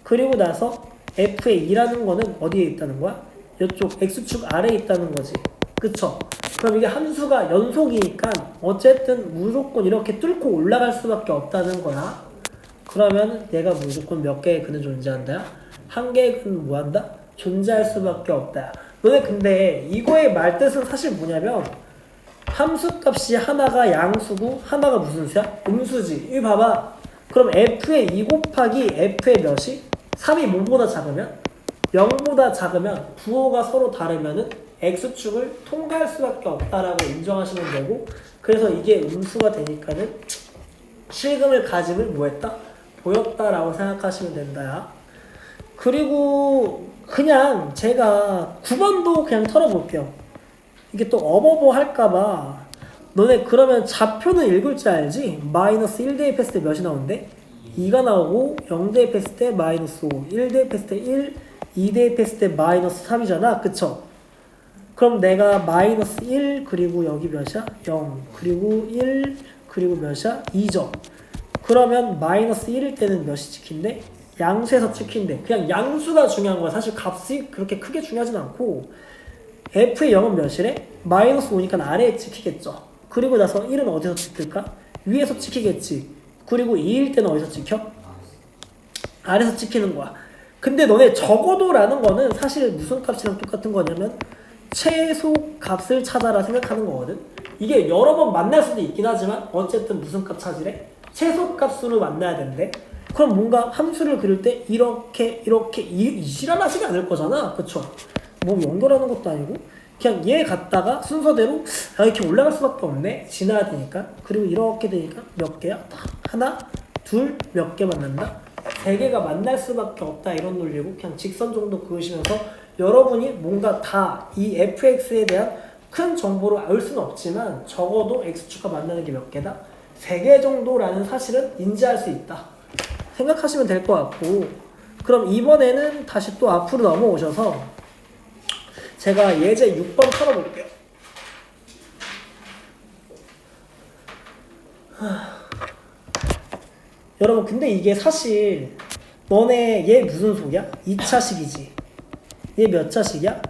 그리고 나서 F에 2라는 거는 어디에 있다는 거야? 이쪽 X축 아래에 있다는 거지. 그쵸? 그럼 이게 함수가 연속이니까 어쨌든 무조건 이렇게 뚫고 올라갈 수밖에 없다는 거야. 그러면 얘가 무조건 몇 개의 근은 존재한다? 한 개의 근은 뭐한다? 존재할 수밖에 없다. 너네 근데 이거의 말뜻은 사실 뭐냐면 함수값이 하나가 양수고 하나가 무슨 수야? 음수지. 이거 봐봐. 그럼 f의 2 곱하기 f의 몇이? 3이 뭐보다 작으면? 0보다 작으면 부호가 서로 다르면은 x축을 통과할 수밖에 없다라고 인정하시면 되고, 그래서 이게 음수가 되니까는 실금을 가짐을 뭐했다? 보였다라고 생각하시면 된다. 그리고 그냥 제가 9번도 그냥 털어볼게요. 이게 또 어버버 할까봐. 너네 그러면 좌표는 읽을 줄 알지? 마이너스 1 대입했을 때 몇이 나오는데? 2가 나오고 0 대입했을 때 마이너스 5, 1 대입했을 때 1, 2 대입했을 때 마이너스 3이잖아. 그쵸? 그럼 내가 마이너스 1 그리고 여기 몇이야? 0 그리고 1 그리고 몇이야? 2죠. 그러면 마이너스 1일 때는 몇이 찍힌대? 양수에서 찍힌대. 그냥 양수가 중요한 거야. 사실 값이 그렇게 크게 중요하진 않고 f의 0은 몇이래? 마이너스 5니까 아래에 찍히겠죠. 그리고 나서 1은 어디서 찍힐까? 위에서 찍히겠지. 그리고 2일 때는 어디서 찍혀? 아래에서 찍히는 거야. 근데 너네 적어도라는 거는 사실 무슨 값이랑 똑같은 거냐면 최소 값을 찾아라 생각하는 거거든. 이게 여러 번 만날 수도 있긴 하지만 어쨌든 무슨 값 찾으래? 최소 값으로 만나야 된대. 그럼 뭔가 함수를 그릴 때 이렇게 이질환하지 않을 거잖아. 그쵸? 뭐 연결하는 것도 아니고 그냥 얘 갖다가 순서대로 이렇게 올라갈 수밖에 없네. 지나야 되니까. 그리고 이렇게 되니까 몇 개야? 하나, 둘, 몇 개 만난다? 세 개가 만날 수밖에 없다. 이런 논리고 그냥 직선 정도 그으시면서 여러분이 뭔가 다 이 fx에 대한 큰 정보를 알 수는 없지만 적어도 x축과 만나는 게 몇 개다? 3개 정도라는 사실은 인지할 수 있다 생각하시면 될 것 같고, 그럼 이번에는 다시 또 앞으로 넘어오셔서 제가 예제 6번 털어볼게요. 여러분 근데 이게 사실 너네 얘 무슨 속이야? 2차식이지. 얘 몇 차식이야?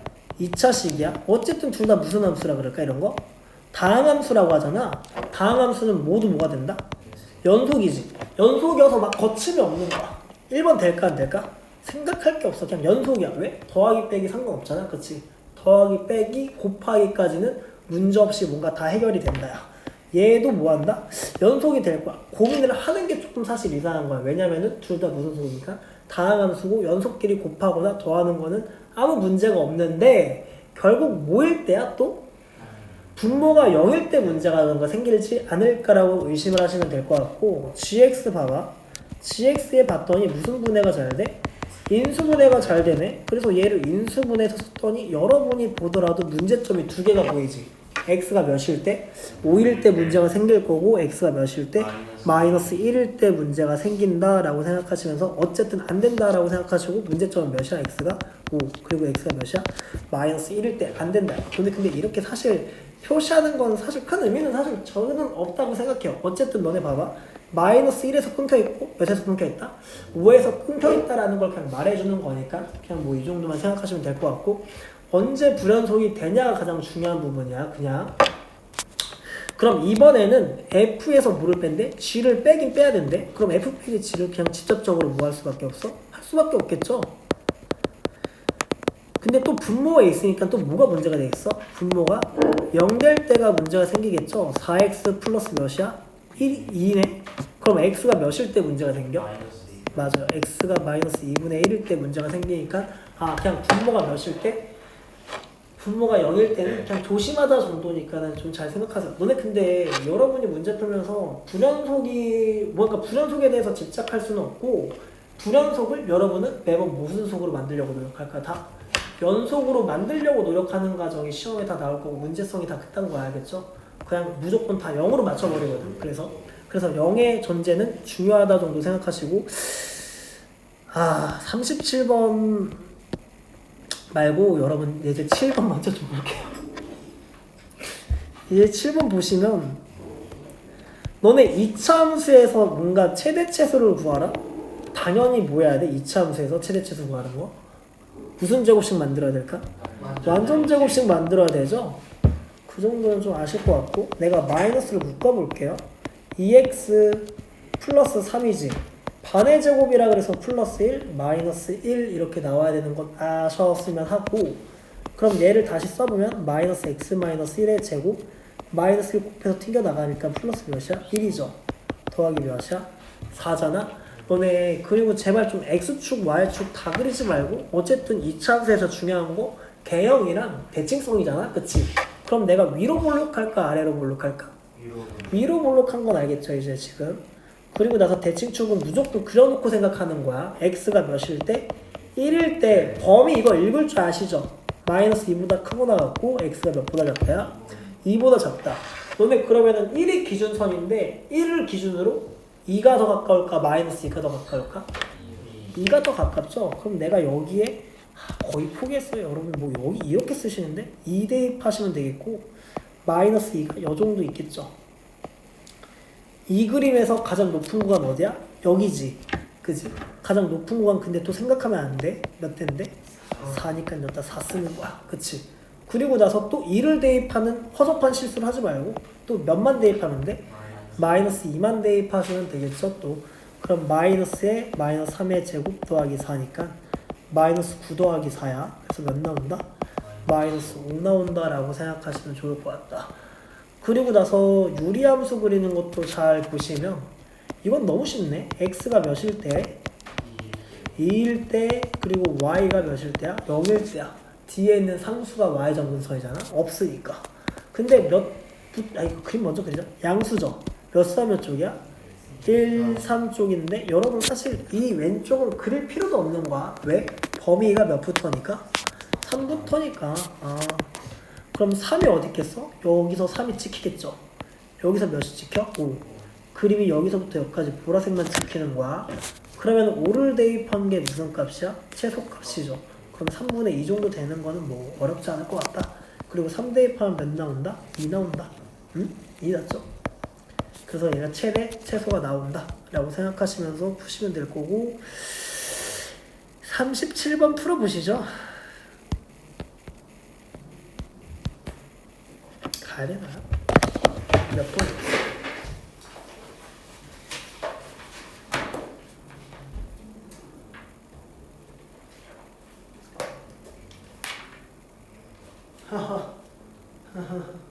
2차식이야. 어쨌든 둘 다 무슨 함수라 그럴까 이런 거? 다항함수라고 하잖아. 다항함수는 모두 뭐가 된다? 연속이지. 연속이어서 막 거침이 없는 거야. 1번 될까 안 될까? 생각할 게 없어. 그냥 연속이야. 왜? 더하기 빼기 상관없잖아. 그치? 더하기 빼기 곱하기까지는 문제없이 뭔가 다 해결이 된다. 야. 얘도 뭐한다? 연속이 될 거야. 고민을 하는 게 조금 사실 이상한 거야. 왜냐면은 둘 다 무슨 속이니까 다항함수고 연속끼리 곱하거나 더하는 거는 아무 문제가 없는데 결국 뭐일 때야 또? 분모가 0일 때 문제가 생기지 않을까라고 의심을 하시면 될 것 같고, gx 봐봐. gx에 봤더니 무슨 분해가 잘 돼? 인수분해가 잘 되네. 그래서 얘를 인수분해해서 썼더니 여러분이 보더라도 문제점이 두 개가 보이지. x가 몇일 때? 5일 때 문제가 생길 거고 x가 몇일 때? 마이너스 1일 때 문제가 생긴다라고 생각하시면서 어쨌든 안 된다라고 생각하시고 문제점은 몇이야? x가 5 그리고 x가 몇이야? 마이너스 1일 때 안 된다. 근데 이렇게 사실 표시하는 건 사실 큰 의미는 사실 저는 없다고 생각해요. 어쨌든 너네 봐봐. 마이너스 1에서 끊겨있고 몇에서 끊겨있다? 5에서 끊겨있다라는 걸 그냥 말해주는 거니까 그냥 뭐 이 정도만 생각하시면 될 것 같고, 언제 불연속이 되냐가 가장 중요한 부분이야. 그냥 그럼 이번에는 f에서 뭐를 뺀대? g를 빼긴 빼야 된대. 그럼 f 빼기 g를 그냥 직접적으로 뭐 할 수밖에 없어? 할 수밖에 없겠죠. 근데 또 분모에 있으니까 또 뭐가 문제가 되겠어? 분모가 0 될 때가 문제가 생기겠죠. 4x 플러스 몇이야? 2네. 그럼 x가 몇일 때 문제가 생겨? 맞아요. x가 마이너스 2분의 1일 때 문제가 생기니까 그냥 분모가 몇일 때? 분모가 0일 때는 그냥 조심하다 정도니까는 좀 잘 생각하세요. 너네 근데 여러분이 문제 풀면서 불연속에 대해서 집착할 수는 없고, 불연속을 여러분은 매번 무슨 속으로 만들려고 노력할까? 다 연속으로 만들려고 노력하는 과정이 시험에 다 나올 거고 문제성이 다 그딴 거 알겠죠? 그냥 무조건 다 0으로 맞춰버리거든. 그래서 0의 존재는 중요하다 정도 생각하시고, 37번 말고 여러분 이제 7번 먼저 좀 볼게요. 이제 7번 보시면 너네 2차 함수에서 뭔가 최대체수를 구하라? 당연히 뭐 해야 돼? 2차 함수에서 최대체수 구하는 거? 무슨 제곱식 만들어야 될까? 완전 제곱식 만들어야 되죠? 그 정도는 좀 아실 것 같고 내가 마이너스를 묶어볼게요. 2x 플러스 3이지 반의 제곱이라 그래서 플러스 1 마이너스 1 이렇게 나와야 되는 건 아셨으면 하고 그럼 얘를 다시 써보면 마이너스 x 마이너스 1의 제곱 마이너스 1 곱해서 튕겨나가니까 플러스 몇이야? 1이죠. 더하기 몇이야? 4잖아? 너네 그리고 제발 좀 x축 y축 다 그리지 말고 어쨌든 2차 함수에서 중요한 거 개형이랑 대칭성이잖아? 그치? 그럼 내가 위로 볼록할까 아래로 볼록할까? 위로 볼록한 건 알겠죠 이제 지금. 그리고 나서 대칭축은 무조건 그려놓고 생각하는 거야. x가 몇일 때? 1일 때 범위 이거 읽을 줄 아시죠? 마이너스 2보다 크고 나갔고 x가 몇보다 작다야? 2보다 작다. 너네 그러면은 1이 기준선인데 1을 기준으로 2가 더 가까울까? 마이너스 2가 더 가까울까? 2가 더 가깝죠? 그럼 내가 여기에 거의 포기했어요. 여러분 뭐 여기 이렇게 쓰시는데 2 대입하시면 되겠고 마이너스 2가 요 정도 있겠죠. 이 그림에서 가장 높은 구간 어디야? 여기지. 그지? 가장 높은 구간 근데 또 생각하면 안 돼. 몇 대인데? 4니까 여기다 4 쓰는 거야. 그치? 그리고 나서 또 2를 대입하는 허접한 실수를 하지 말고 또 몇만 대입하면 돼? 마이너스 2만 대입하시면 되겠죠. 또 그럼 마이너스에 마이너스 3의 제곱 더하기 4니까 마이너스 9 더하기 4야. 그래서 몇 나온다? 마이너스 5 나온다 라고 생각하시면 좋을 것 같다. 그리고 나서 유리함수 그리는 것도 잘 보시면 이건 너무 쉽네. x가 몇일 때? 2일 때 그리고 y가 몇일 때야? 0일 때야. 뒤에 있는 상수가 y 점근선이잖아. 없으니까. 근데 이거 그림 먼저 그리자. 양수죠. 몇 수 몇 쪽이야? 1, 3 쪽인데 여러분 사실 이 왼쪽을 그릴 필요도 없는 거야. 왜? 범위가 몇부터니까? 3부터니까. 그럼 3이 어디 있겠어? 여기서 3이 찍히겠죠. 여기서 몇이 찍혀? 5. 그림이 여기서부터 여기까지 보라색만 찍히는 거야. 그러면 5를 대입한 게 무슨 값이야? 최소값이죠. 그럼 3분의 2 정도 되는 거는 뭐 어렵지 않을 것 같다. 그리고 3 대입하면 몇 나온다? 2 나온다. 응? 2 났죠? 그래서 얘가 최소가 나온다 라고 생각하시면서 푸시면 될 거고 37번 풀어보시죠. 가야 되나? 몇 번? 하하.